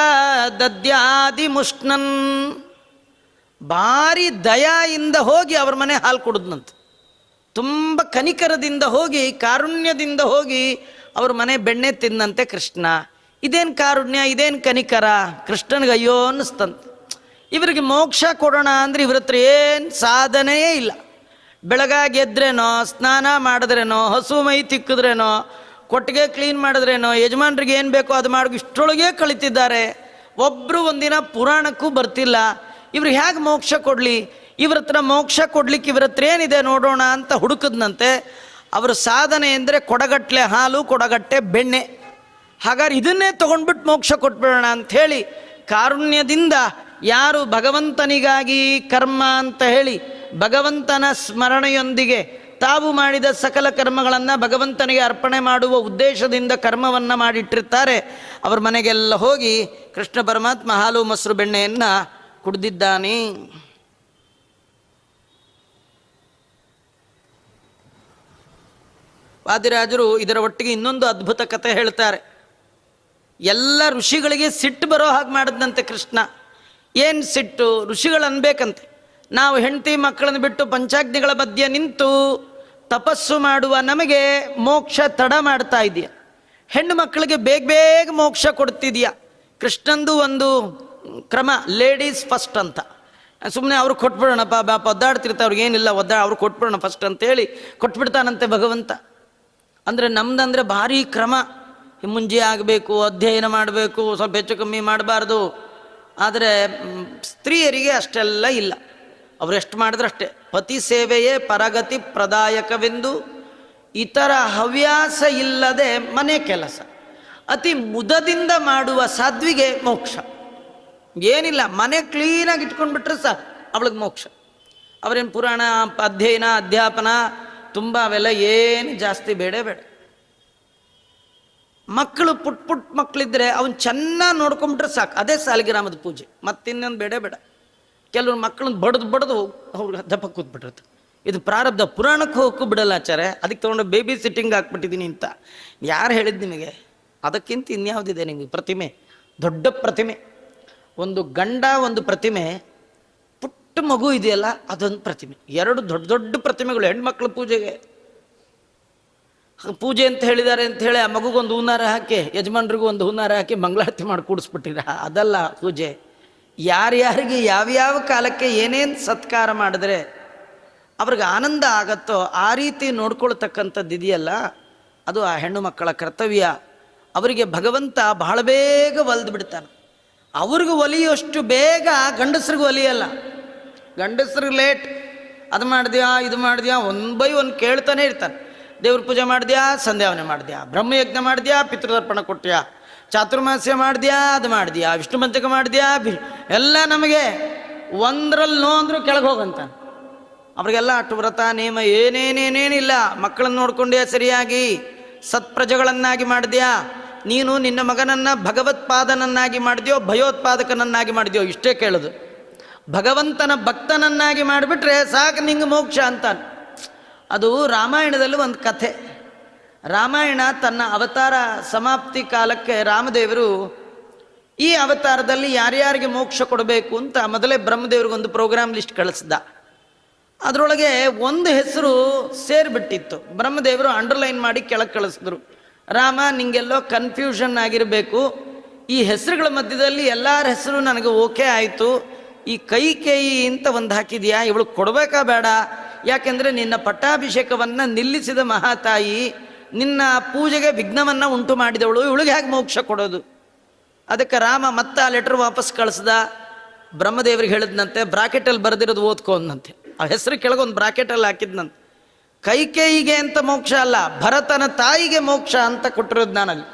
ದದ್ಯಾದಿ ಮುಷ್ಣನ್. ಭಾರಿ ದಯಾಯಿಂದ ಹೋಗಿ ಅವ್ರ ಮನೆ ಹಾಲು ಕೊಡುದ್ನಂತ. ತುಂಬ ಕನಿಕರದಿಂದ ಹೋಗಿ, ಕಾರುಣ್ಯದಿಂದ ಹೋಗಿ ಅವ್ರ ಮನೆ ಬೆಣ್ಣೆ ತಿಂದಂತೆ ಕೃಷ್ಣ. ಇದೇನು ಕಾರುಣ್ಯ, ಇದೇನು ಕನಿಕರ, ಕೃಷ್ಣನಿಗೆ ಅಯ್ಯೋ ಅನ್ನಿಸ್ತಂತ. ಇವರಿಗೆ ಮೋಕ್ಷ ಕೊಡೋಣ ಅಂದರೆ ಇವ್ರ ಹತ್ರ ಏನು ಸಾಧನೆಯೇ ಇಲ್ಲ. ಬೆಳಗಾಗಿ ಎದ್ರೇನೋ, ಸ್ನಾನ ಮಾಡಿದ್ರೇನೋ, ಹಸು ಮೈ ತಿಕ್ಕಿದ್ರೇನೋ, ಕೊಟ್ಟಿಗೆ ಕ್ಲೀನ್ ಮಾಡಿದ್ರೇನೋ, ಯಜಮಾನ್ರಿಗೆ ಏನು ಬೇಕೋ ಅದು ಮಾಡಿ ಇಷ್ಟೊಳಗೆ ಕಳಿತಿದ್ದಾರೆ. ಒಬ್ಬರು ಒಂದಿನ ಪುರಾಣಕ್ಕೂ ಬರ್ತಿಲ್ಲ. ಇವ್ರು ಹೇಗೆ ಮೋಕ್ಷ ಕೊಡಲಿ? ಇವ್ರ ಹತ್ರ ಮೋಕ್ಷ ಕೊಡ್ಲಿಕ್ಕೆ ಇವ್ರ ಹತ್ರ ಏನಿದೆ ನೋಡೋಣ ಅಂತ ಹುಡುಕದ್ನಂತೆ. ಅವ್ರ ಸಾಧನೆ ಅಂದರೆ ಕೊಡಗಟ್ಲೆ ಹಾಲು, ಕೊಡಗಟ್ಟೆ ಬೆಣ್ಣೆ. ಹಾಗಾದ್ರೆ ಇದನ್ನೇ ತೊಗೊಂಡ್ಬಿಟ್ಟು ಮೋಕ್ಷ ಕೊಟ್ಬಿಡೋಣ ಅಂಥೇಳಿ ಕಾರುಣ್ಯದಿಂದ ಯಾರು ಭಗವಂತನಿಗಾಗಿ ಕರ್ಮ ಅಂತ ಹೇಳಿ ಭಗವಂತನ ಸ್ಮರಣೆಯೊಂದಿಗೆ ತಾವು ಮಾಡಿದ ಸಕಲ ಕರ್ಮಗಳನ್ನು ಭಗವಂತನಿಗೆ ಅರ್ಪಣೆ ಮಾಡುವ ಉದ್ದೇಶದಿಂದ ಕರ್ಮವನ್ನು ಮಾಡಿಟ್ಟಿರ್ತಾರೆ, ಅವ್ರ ಮನೆಗೆಲ್ಲ ಹೋಗಿ ಕೃಷ್ಣ ಪರಮಾತ್ಮ ಹಾಲು ಮೊಸರು ಬೆಣ್ಣೆಯನ್ನು ಕುಡಿದಿದ್ದಾನೆ. ವಾದಿರಾಜರು ಇದರ ಒಟ್ಟಿಗೆ ಇನ್ನೊಂದು ಅದ್ಭುತ ಕಥೆ ಹೇಳ್ತಾರೆ. ಎಲ್ಲ ಋಷಿಗಳಿಗೆ ಸಿಟ್ಟು ಬರೋ ಹಾಗೆ ಮಾಡಿದಂತೆ ಕೃಷ್ಣ. ಏನು ಸಿಟ್ಟು? ಋಷಿಗಳು ಅನ್ಬೇಕಂತೆ, ನಾವು ಹೆಂಡತಿ ಮಕ್ಕಳನ್ನು ಬಿಟ್ಟು ಪಂಚಾಗ್ನಿಗಳ ಮಧ್ಯೆ ನಿಂತು ತಪಸ್ಸು ಮಾಡುವ ನಮಗೆ ಮೋಕ್ಷ ತಡ ಮಾಡ್ತಾ ಇದೆಯಾ? ಹೆಣ್ಣು ಮಕ್ಕಳಿಗೆ ಬೇಗ ಬೇಗ ಮೋಕ್ಷ ಕೊಡ್ತಿದ್ಯಾ? ಕೃಷ್ಣಂದು ಒಂದು ಕ್ರಮ, ಲೇಡೀಸ್ ಫಸ್ಟ್ ಅಂತ. ಸುಮ್ಮನೆ ಅವ್ರು ಕೊಟ್ಬಿಡೋಣಪ್ಪ, ಒದ್ದಾಡ್ತಿರ್ತಾರೆ, ಅವ್ರಿಗೆ ಏನಿಲ್ಲ, ಅವ್ರು ಕೊಟ್ಬಿಡೋಣ ಫಸ್ಟ್ ಅಂತೇಳಿ ಕೊಟ್ಬಿಡ್ತಾನಂತೆ ಭಗವಂತ. ಅಂದರೆ ನಮ್ದಂದರೆ ಭಾರಿ ಕ್ರಮ, ಮುಂಜೆ ಆಗಬೇಕು, ಅಧ್ಯಯನ ಮಾಡಬೇಕು, ಸ್ವಲ್ಪ ಹೆಚ್ಚು ಕಮ್ಮಿ ಮಾಡಬಾರ್ದು. ಆದರೆ ಸ್ತ್ರೀಯರಿಗೆ ಅಷ್ಟೆಲ್ಲ ಇಲ್ಲ. ಅವ್ರು ಎಷ್ಟು ಮಾಡಿದ್ರೆ ಅಷ್ಟೇ. ಪತಿ ಸೇವೆಯೇ ಪರಗತಿ ಪ್ರದಾಯಕವೆಂದು, ಇತರ ಹವ್ಯಾಸ ಇಲ್ಲದೆ ಮನೆ ಕೆಲಸ ಅತಿ ಮುದದಿಂದ ಮಾಡುವ ಸಾಧ್ವಿಗೆ ಮೋಕ್ಷ. ಏನಿಲ್ಲ, ಮನೆ ಕ್ಲೀನಾಗಿ ಇಟ್ಕೊಂಡ್ಬಿಟ್ರೆ ಸಾಕು, ಅವಳಿಗೆ ಮೋಕ್ಷ. ಅವರೇನು ಪುರಾಣ ಅಧ್ಯಯನ ಅಧ್ಯಾಪನ ತುಂಬ ಅವೆಲ್ಲ ಏನು ಜಾಸ್ತಿ ಬೇಡ. ಮಕ್ಕಳು ಪುಟ್ ಮಕ್ಕಳಿದ್ರೆ ಅವನು ಚೆನ್ನಾಗಿ ನೋಡ್ಕೊಂಬಿಟ್ರೆ ಸಾಕು, ಅದೇ ಸಾಲಿಗ್ರಾಮದ ಪೂಜೆ, ಮತ್ತಿನ್ನೊಂದು ಬೇಡ. ಕೆಲವ್ರು ಮಕ್ಕಳನ್ನ ಬಡ್ದು ಅವ್ರಿಗೆ ದಪ್ಪ ಕೂತ್ಬಿಟ್ಟಿರುತ್ತೆ. ಇದು ಪ್ರಾರಬ್ಧ, ಪುರಾಣಕ್ಕೆ ಹೋಗಕ್ಕೂ ಬಿಡಲ್ಲ ಆಚಾರ್ಯ, ಅದಕ್ಕೆ ತೊಗೊಂಡು ಬೇಬಿ ಸಿಟ್ಟಿಂಗ್ ಹಾಕ್ಬಿಟ್ಟಿದ್ದೀನಿ ಅಂತ. ಯಾರು ಹೇಳಿದ್ದು ನಿಮಗೆ? ಅದಕ್ಕಿಂತ ಇನ್ಯಾವುದಿದೆ ನಿಮಗೆ? ಪ್ರತಿಮೆ, ದೊಡ್ಡ ಪ್ರತಿಮೆ, ಒಂದು ಗಂಡ ಒಂದು ಪ್ರತಿಮೆ, ಪುಟ್ಟ ಮಗು ಇದೆಯಲ್ಲ ಅದೊಂದು ಪ್ರತಿಮೆ. ಎರಡು ದೊಡ್ಡ ದೊಡ್ಡ ಪ್ರತಿಮೆಗಳು ಹೆಣ್ಮಕ್ಳ ಪೂಜೆಗೆ. ಪೂಜೆ ಅಂತ ಹೇಳಿದ್ದಾರೆ ಅಂತ ಹೇಳಿ ಆ ಮಗುಗೊಂದು ಹೂನಾರ ಹಾಕಿ, ಯಜಮಾನ್ರಿಗೂ ಒಂದು ಹೂನಾರ ಹಾಕಿ ಮಂಗಳಾರತಿ ಮಾಡಿ ಕೂಡಿಸ್ಬಿಟ್ಟಿರ. ಅದಲ್ಲ ಪೂಜೆ. ಯಾರ್ಯಾರಿಗೆ ಯಾವ್ಯಾವ ಕಾಲಕ್ಕೆ ಏನೇನು ಸತ್ಕಾರ ಮಾಡಿದ್ರೆ ಅವ್ರಿಗೆ ಆನಂದ ಆಗತ್ತೋ ಆ ರೀತಿ ನೋಡ್ಕೊಳ್ತಕ್ಕಂಥದ್ದು ಇದೆಯಲ್ಲ, ಅದು ಆ ಹೆಣ್ಣು ಮಕ್ಕಳ ಕರ್ತವ್ಯ. ಅವರಿಗೆ ಭಗವಂತ ಬಹಳ ಬೇಗ ಒಲ್ದು ಬಿಡ್ತಾನೆ. ಅವ್ರಿಗೂ ಒಲಿಯೋಷ್ಟು ಬೇಗ ಗಂಡಸ್ರಿಗೂ ಒಲಿಯಲ್ಲ. ಗಂಡಸ್ರಿಗೆ ಲೇಟ್, ಅದು ಮಾಡಿದ್ಯಾ ಇದು ಮಾಡಿದ್ಯಾ, ಒಂದು ಬೈ ಒಂದು ಕೇಳ್ತಾನೆ ಇರ್ತಾನೆ. ದೇವ್ರ ಪೂಜೆ ಮಾಡಿದ್ಯಾ, ಸಂಧ್ಯಾವನೆ ಮಾಡಿದ್ಯಾ, ಬ್ರಹ್ಮಯಜ್ಞ ಮಾಡಿದ್ಯಾ, ಪಿತೃತರ್ಪಣ ಕೊಟ್ಟ್ಯಾ, ಚಾತುರ್ಮಾಸ್ಯ ಮಾಡಿದ್ಯಾ, ಅದು ಮಾಡಿದ್ಯಾ, ವಿಷ್ಣು ಪಂಚಕ ಮಾಡಿದ್ಯಾ, ಎಲ್ಲ ನಮಗೆ ಒಂದರಲ್ಲಿ ನೋ ಅಂದರೂ ಕೆಳಗೆ ಹೋಗಂತ. ಅವ್ರಿಗೆಲ್ಲ ಅಷ್ಟು ವ್ರತ ನೇಮ ಏನೇನೇನೇನಿಲ್ಲ. ಮಕ್ಕಳನ್ನು ನೋಡ್ಕೊಂಡ್ಯಾ, ಸರಿಯಾಗಿ ಸತ್ಪ್ರಜೆಗಳನ್ನಾಗಿ ಮಾಡಿದ್ಯಾ, ನೀನು ನಿನ್ನ ಮಗನನ್ನು ಭಗವತ್ಪಾದನನ್ನಾಗಿ ಮಾಡಿದ್ಯೋ ಭಯೋತ್ಪಾದಕನನ್ನಾಗಿ ಮಾಡಿದ್ಯೋ, ಇಷ್ಟೇ ಕೇಳೋದು. ಭಗವಂತನ ಭಕ್ತನನ್ನಾಗಿ ಮಾಡಿಬಿಟ್ರೆ ಸಾಕು ನಿಂಗೆ ಮೋಕ್ಷ ಅಂತಾನೆ. ಅದು ರಾಮಾಯಣದಲ್ಲಿ ಒಂದು ಕಥೆ. ರಾಮಾಯಣ ತನ್ನ ಅವತಾರ ಸಮಾಪ್ತಿ ಕಾಲಕ್ಕೆ ರಾಮದೇವರು ಈ ಅವತಾರದಲ್ಲಿ ಯಾರ್ಯಾರಿಗೆ ಮೋಕ್ಷ ಕೊಡಬೇಕು ಅಂತ ಮೊದಲೇ ಬ್ರಹ್ಮದೇವ್ರಿಗೊಂದು ಪ್ರೋಗ್ರಾಮ್ ಲಿಸ್ಟ್ ಕಳಿಸ್ದ. ಅದರೊಳಗೆ ಒಂದು ಹೆಸರು ಸೇರಿಬಿಟ್ಟಿತ್ತು. ಬ್ರಹ್ಮದೇವರು ಅಂಡರ್ಲೈನ್ ಮಾಡಿ ಕೆಳಗೆ ಕಳಿಸಿದ್ರು, ರಾಮ ನಿಂಗೆಲ್ಲೋ ಕನ್ಫ್ಯೂಷನ್ ಆಗಿರಬೇಕು, ಈ ಹೆಸರುಗಳ ಮಧ್ಯದಲ್ಲಿ ಎಲ್ಲರ ಹೆಸರು ನನಗೆ ಓಕೆ ಆಯಿತು, ಈ ಕೈಕೇಯಿ ಅಂತ ಒಂದು ಹಾಕಿದ್ಯಾ, ಇವಳು ಕೊಡಬೇಕಾ ಬೇಡ? ಯಾಕೆಂದರೆ ನಿನ್ನ ಪಟ್ಟಾಭಿಷೇಕವನ್ನು ನಿಲ್ಲಿಸಿದ ಮಹಾತಾಯಿ, ನಿನ್ನ ಪೂಜೆಗೆ ವಿಘ್ನವನ್ನು ಉಂಟು ಮಾಡಿದವಳು, ಇವಳಿಗೆ ಹೇಗೆ ಮೋಕ್ಷ ಕೊಡೋದು? ಅದಕ್ಕೆ ರಾಮ ಮತ್ತೆ ಆ ಲೆಟರ್ ವಾಪಸ್ ಕಳಿಸ್ದ. ಬ್ರಹ್ಮದೇವ್ರಿಗೆ ಹೇಳಿದ್ನಂತೆ, ಬ್ರಾಕೆಟಲ್ಲಿ ಬರೆದಿರೋದು ಓದ್ಕೊಂಡಂತೆ. ಆ ಹೆಸರು ಕೆಳಗೊಂದು ಬ್ರಾಕೆಟಲ್ಲಿ ಹಾಕಿದ್ನಂತೆ. ಕೈಕೇಯಿಗೆ ಅಂತ ಮೋಕ್ಷ ಅಲ್ಲ, ಭರತನ ತಾಯಿಗೆ ಮೋಕ್ಷ ಅಂತ ಕೊಟ್ಟಿರೋದು ನಾನಲ್ಲಿ.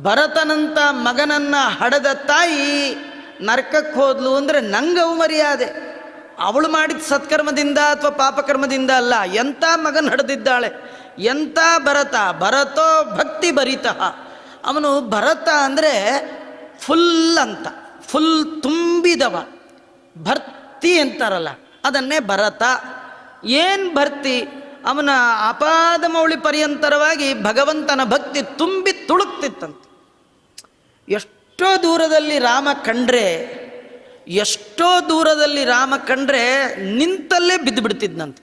ಭರತನಂತ ಮಗನನ್ನು ಹಡೆದ ತಾಯಿ ನರಕಕ್ಕೆ ಹೋದ್ಲು ಅಂದರೆ ನಂಗೆ ಅವು ಮರ್ಯಾದೆ. ಅವಳು ಮಾಡಿದ ಸತ್ಕರ್ಮದಿಂದ ಅಥವಾ ಪಾಪಕರ್ಮದಿಂದ ಅಲ್ಲ. ಎಂಥ ಮಗನ ಹಡೆದಿದ್ದಾಳೆ, ಎಂಥ ಭರತ, ಭರತೋ ಭಕ್ತಿ ಭರಿತ. ಅವನು ಭರತ ಅಂದರೆ ಫುಲ್ ಅಂತ, ಫುಲ್ ತುಂಬಿದವ, ಭರ್ತಿ ಅಂತಾರಲ್ಲ ಅದನ್ನೇ ಭರತ. ಏನು ಭರ್ತಿ? ಅವನ ಅಪಾದ ಮೌಳಿ ಪರ್ಯಂತರವಾಗಿ ಭಗವಂತನ ಭಕ್ತಿ ತುಂಬಿ ತುಳುಕ್ತಿತ್ತಂತೆ. ಎಷ್ಟೋ ದೂರದಲ್ಲಿ ರಾಮ ಕಂಡ್ರೆ, ಎಷ್ಟೋ ದೂರದಲ್ಲಿ ರಾಮ ಕಂಡ್ರೆ ನಿಂತಲ್ಲೇ ಬಿದ್ದು ಬಿಡ್ತಿದ್ನಂತೆ.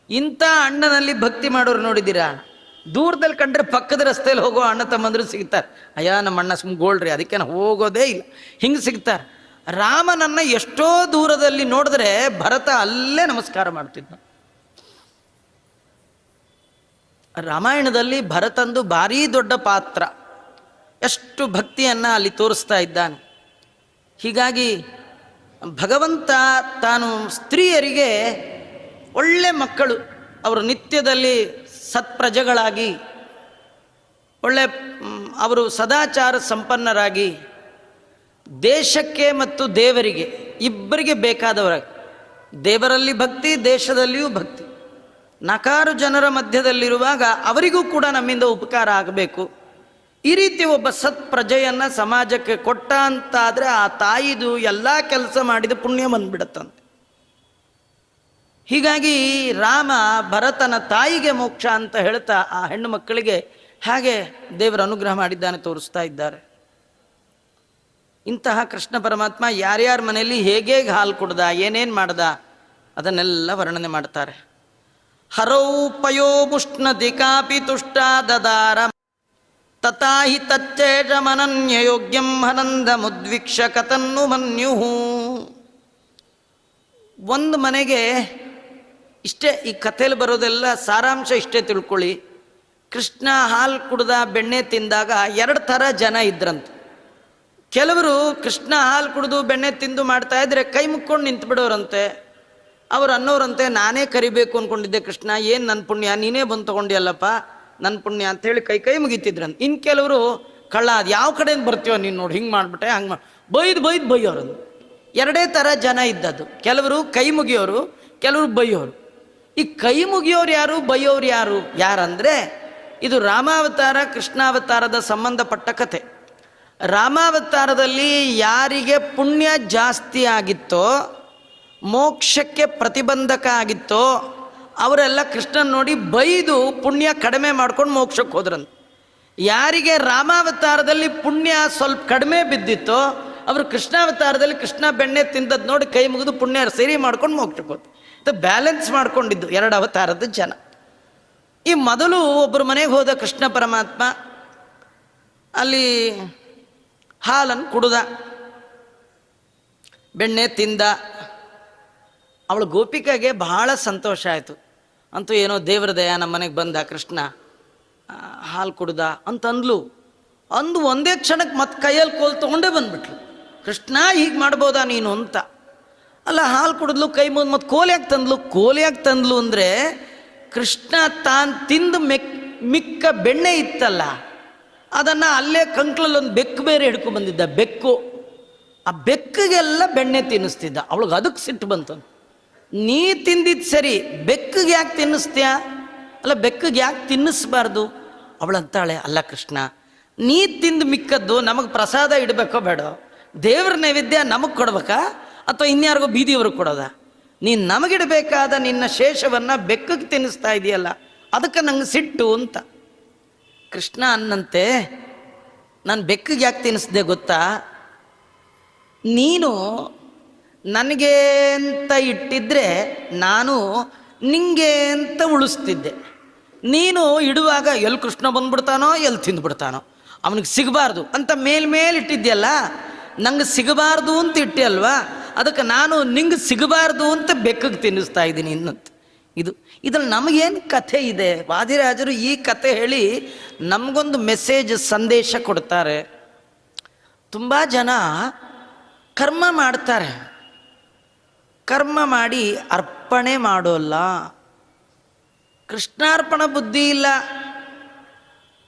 ಇಂಥ ಅಣ್ಣನಲ್ಲಿ ಭಕ್ತಿ ಮಾಡೋರು ನೋಡಿದ್ದೀರಾ? ದೂರದಲ್ಲಿ ಕಂಡ್ರೆ ಪಕ್ಕದ ರಸ್ತೆಯಲ್ಲಿ ಹೋಗೋ ಅಣ್ಣ ತಮ್ಮಂದ್ರು ಸಿಗ್ತಾರೆ. ಅಯ್ಯ ನಮ್ಮ ಅಣ್ಣ ಸುಮ್ಮ ಗೋಳ್ರಿ, ಅದಕ್ಕೆ ನಾವು ಹೋಗೋದೇ ಇಲ್ಲ, ಹಿಂಗೆ ಸಿಗ್ತಾರೆ. ರಾಮನನ್ನ ಎಷ್ಟೋ ದೂರದಲ್ಲಿ ನೋಡಿದ್ರೆ ಭರತ ಅಲ್ಲೇ ನಮಸ್ಕಾರ ಮಾಡ್ತಿದ್ದ. ರಾಮಾಯಣದಲ್ಲಿ ಭರತಂದು ಭಾರೀ ದೊಡ್ಡ ಪಾತ್ರ, ಎಷ್ಟು ಭಕ್ತಿಯನ್ನು ಅಲ್ಲಿ ತೋರಿಸ್ತಾ ಇದ್ದಾನೆ. ಹೀಗಾಗಿ ಭಗವಂತ ತಾನು ಸ್ತ್ರೀಯರಿಗೆ ಒಳ್ಳೆ ಮಕ್ಕಳು, ಅವರು ನಿತ್ಯದಲ್ಲಿ ಸತ್ಪ್ರಜೆಗಳಾಗಿ, ಒಳ್ಳೆ ಅವರು ಸದಾಚಾರ ಸಂಪನ್ನರಾಗಿ, ದೇಶಕ್ಕೆ ಮತ್ತು ದೇವರಿಗೆ ಇಬ್ಬರಿಗೆ ಬೇಕಾದವರಾಗಿ, ದೇವರಲ್ಲಿ ಭಕ್ತಿ, ದೇಶದಲ್ಲಿಯೂ ಭಕ್ತಿ, ನಕಾರು ಜನರ ಮಧ್ಯದಲ್ಲಿರುವಾಗ ಅವರಿಗೂ ಕೂಡ ನಮ್ಮಿಂದ ಉಪಕಾರ ಆಗಬೇಕು. ಈ ರೀತಿ ಒಬ್ಬ ಸತ್ಪ್ರಜೆಯನ್ನು ಸಮಾಜಕ್ಕೆ ಕೊಟ್ಟ ಅಂತಾದರೆ ಆ ತಾಯಿದು ಎಲ್ಲ ಕೆಲಸ ಮಾಡಿದ ಪುಣ್ಯ ಬಂದ್ಬಿಡತ್ತಂತೆ. ಹೀಗಾಗಿ ರಾಮ ಭರತನ ತಾಯಿಗೆ ಮೋಕ್ಷ ಅಂತ ಹೇಳ್ತಾ ಆ ಹೆಣ್ಣು ಮಕ್ಕಳಿಗೆ ಹಾಗೆ ದೇವರ ಅನುಗ್ರಹ ಮಾಡಿದ್ದಾನೆ ತೋರಿಸ್ತಾ ಇದ್ದಾರೆ. ಇಂತಹ ಕೃಷ್ಣ ಪರಮಾತ್ಮ ಯಾರ್ಯಾರ ಮನೆಯಲ್ಲಿ ಹೇಗೆ ಹಾಲು ಕುಡ್ದ, ಏನೇನು ಮಾಡ್ದ ಅದನ್ನೆಲ್ಲ ವರ್ಣನೆ ಮಾಡ್ತಾರೆ. ಹರೌ ಪಯೋ ಮುಷ್ಣತಿ ಕಾಪಿ ತುಷ್ಟ ದದಾರ ತಥಾಹಿ ತಚ್ಚೇಷಮನನ್ಯಯೋಗ್ಯಂ ಹನಂದ ಮುದ್ವಿಕ್ಷ ಕತನ್ನು ಮನ್ಯುಹು. ಒಂದು ಮನೆಗೆ ಇಷ್ಟೇ, ಈ ಕಥೆಯಲ್ಲಿ ಬರೋದೆಲ್ಲ ಸಾರಾಂಶ ಇಷ್ಟೇ ತಿಳ್ಕೊಳ್ಳಿ. ಕೃಷ್ಣ ಹಾಲು ಕುಡ್ದ, ಬೆಣ್ಣೆ ತಿಂದಾಗ ಎರಡು ಥರ ಜನ ಇದ್ರಂತೆ. ಕೆಲವರು ಕೃಷ್ಣ ಹಾಲು ಕುಡಿದು ಬೆಣ್ಣೆ ತಿಂದು ಮಾಡ್ತಾ ಇದ್ರೆ ಕೈ ಮುಕ್ಕೊಂಡು ನಿಂತು ಬಿಡೋರಂತೆ. ಅವ್ರು ಅನ್ನೋರಂತೆ, ನಾನೇ ಕರಿಬೇಕು ಅಂದ್ಕೊಂಡಿದ್ದೆ ಕೃಷ್ಣ, ಏನು ನನ್ನ ಪುಣ್ಯ, ನೀನೇ ಬಂದು ತೊಗೊಂಡಿಯಲ್ಲಪ್ಪ, ನನ್ನ ಪುಣ್ಯ ಅಂಥೇಳಿ ಕೈ ಮುಗಿತಿದ್ರಂತ. ಇನ್ನು ಕೆಲವರು ಕಳ್ಳ, ಅದು ಯಾವ ಕಡೆಯಿಂದ ಬರ್ತೀವೋ ನೀನು ನೋಡಿ, ಹಿಂಗೆ ಮಾಡಿಬಿಟ್ಟೆ, ಹಂಗೆ ಮಾಡಿ ಬೈಯೋರು. ಎರಡೇ ಥರ ಜನ ಇದ್ದದ್ದು. ಕೆಲವರು ಕೈ ಮುಗಿಯೋರು, ಕೆಲವರು ಬೈಯೋರು. ಈ ಕೈ ಮುಗಿಯೋರು ಯಾರು, ಬೈಯೋರು ಯಾರು? ಯಾರಂದರೆ ಇದು ರಾಮಾವತಾರ ಕೃಷ್ಣಾವತಾರದ ಸಂಬಂಧಪಟ್ಟ ಕಥೆ. ರಾಮಾವತಾರದಲ್ಲಿ ಯಾರಿಗೆ ಪುಣ್ಯ ಜಾಸ್ತಿ ಆಗಿತ್ತೋ, ಮೋಕ್ಷಕ್ಕೆ ಪ್ರತಿಬಂಧಕ ಆಗಿತ್ತೋ, ಅವರೆಲ್ಲ ಕೃಷ್ಣನ್ ನೋಡಿ ಬೈದು ಪುಣ್ಯ ಕಡಿಮೆ ಮಾಡ್ಕೊಂಡು ಮೋಕ್ಷಕ್ಕೆ ಹೋದ್ರಂತ. ಯಾರಿಗೆ ರಾಮಾವತಾರದಲ್ಲಿ ಪುಣ್ಯ ಸ್ವಲ್ಪ ಕಡಿಮೆ ಬಿದ್ದಿತ್ತೋ ಅವರು ಕೃಷ್ಣಾವತಾರದಲ್ಲಿ ಕೃಷ್ಣ ಬೆಣ್ಣೆ ತಿಂದದ್ದು ನೋಡಿ ಕೈ ಮುಗಿದು ಪುಣ್ಯ ಸರಿ ಮಾಡ್ಕೊಂಡು ಮೋಕ್ಷಕ್ಕೆ ಹೋದ್ರು. ಇದು ಬ್ಯಾಲೆನ್ಸ್ ಮಾಡ್ಕೊಂಡಿದ್ದು ಎರಡು ಅವತಾರದ ಜನ. ಈ ಮೊದಲು ಒಬ್ಬರು ಮನೆಗೆ ಹೋದ ಕೃಷ್ಣ ಪರಮಾತ್ಮ, ಅಲ್ಲಿ ಹಾಲನ್ನು ಕುಡ್ದ, ಬೆಣ್ಣೆ ತಿಂದ. ಅವಳು ಗೋಪಿಕಾಗೆ ಬಹಳ ಸಂತೋಷ ಆಯಿತು. ಅಂತೂ ಏನೋ ದೇವರ ದಯ, ನಮ್ಮ ಮನೆಗೆ ಬಂದ ಕೃಷ್ಣ, ಹಾಲು ಕುಡ್ದ ಅಂತಂದ್ಲು. ಅಂದು ಒಂದೇ ಕ್ಷಣಕ್ಕೆ ಮತ್ತೆ ಕೈಯಲ್ಲಿ ಕೋಲ್ ತೊಗೊಂಡೇ ಬಂದ್ಬಿಟ್ಲು. ಕೃಷ್ಣ ಹೀಗೆ ಮಾಡ್ಬೋದಾ ನೀನು ಅಂತ. ಅಲ್ಲ, ಹಾಲು ಕುಡಿದ್ಲು, ಕೈ ಮುಗಿದು ಮತ್ತೆ ಕೋಲ್ಯಾಕೆ ತಂದ್ಲು ಅಂದರೆ ಕೃಷ್ಣ ತಾನು ತಿಂದು ಮಿಕ್ಕ ಬೆಣ್ಣೆ ಇತ್ತಲ್ಲ, ಅದನ್ನು ಅಲ್ಲೇ ಕಂಕ್ಳಲ್ಲಿ ಒಂದು ಬೆಕ್ಕು ಬೇರೆ ಹಿಡ್ಕೊಂಡು ಬಂದಿದ್ದ. ಬೆಕ್ಕು, ಆ ಬೆಕ್ಕಿಗೆಲ್ಲ ಬೆಣ್ಣೆ ತಿನ್ನಿಸ್ತಿದ್ದ. ಅವಳಿಗೆ ಅದಕ್ಕೆ ಸಿಟ್ಟು ಬಂತು. ನೀ ತಿಂದಿದ್ದು ಸರಿ, ಬೆಕ್ಕಿಗೆ ಯಾಕೆ ತಿನ್ನಿಸ್ತೀಯ? ಅಲ್ಲ, ಬೆಕ್ಕಿಗೆ ಯಾಕೆ ತಿನ್ನಿಸ್ಬಾರ್ದು? ಅವಳಂತಾಳೆ, ಅಲ್ಲ ಕೃಷ್ಣ, ನೀ ತಿಂದು ಮಿಕ್ಕದ್ದು ನಮಗೆ ಪ್ರಸಾದ ಇಡಬೇಕೋ ಬೇಡ? ದೇವ್ರ ನೈವೇದ್ಯ ನಮಗೆ ಕೊಡ್ಬೇಕಾ ಅಥವಾ ಇನ್ಯಾರಿಗೋ ಬೀದಿಯವ್ರಿಗೆ ಕೊಡೋದ? ನೀನು ನಮಗಿಡಬೇಕಾದ ನಿನ್ನ ಶೇಷವನ್ನು ಬೆಕ್ಕಿಗೆ ತಿನ್ನಿಸ್ತಾ ಇದೆಯಲ್ಲ, ಅದಕ್ಕೆ ನಂಗೆ ಸಿಟ್ಟು ಅಂತ. ಕೃಷ್ಣ ಅನ್ನಂತೆ, ನಾನು ಬೆಕ್ಕಿಗೆ ಯಾಕೆ ತಿನ್ನಿಸ್ದೆ ಗೊತ್ತಾ? ನೀನು ನನಗೆ ಅಂತ ಇಟ್ಟಿದ್ರೆ ನಾನು ನಿಂಗೆ ಅಂತ ಉಳಿಸ್ತಿದ್ದೆ. ನೀನು ಇಡುವಾಗ ಎಲ್ಲಿ ಕೃಷ್ಣ ಬಂದ್ಬಿಡ್ತಾನೋ, ಎಲ್ಲಿ ತಿಂದುಬಿಡ್ತಾನೋ, ಅವನಿಗೆ ಸಿಗಬಾರ್ದು ಅಂತ ಮೇಲ್ಮೇಲೆ ಇಟ್ಟಿದ್ಯಲ್ಲ, ನಂಗೆ ಸಿಗಬಾರ್ದು ಅಂತ ಇಟ್ಟೆ ಅಲ್ವಾ, ಅದಕ್ಕೆ ನಾನು ನಿಂಗೆ ಸಿಗಬಾರ್ದು ಅಂತ ಬೆಕ್ಕಿಗೆ ತಿನ್ನಿಸ್ತಾ ಇದ್ದೀನಿ ಇನ್ನಂತ. ಇದ್ರಲ್ಲಿ ನಮಗೇನು ಕಥೆ ಇದೆ? ವಾದಿರಾಜರು ಈ ಕಥೆ ಹೇಳಿ ನಮಗೊಂದು ಮೆಸೇಜ್, ಸಂದೇಶ ಕೊಡ್ತಾರೆ. ತುಂಬ ಜನ ಕರ್ಮ ಮಾಡ್ತಾರೆ, ಕರ್ಮ ಮಾಡಿ ಅರ್ಪಣೆ ಮಾಡೋಲ್ಲ. ಕೃಷ್ಣಾರ್ಪಣ ಬುದ್ಧಿ ಇಲ್ಲ.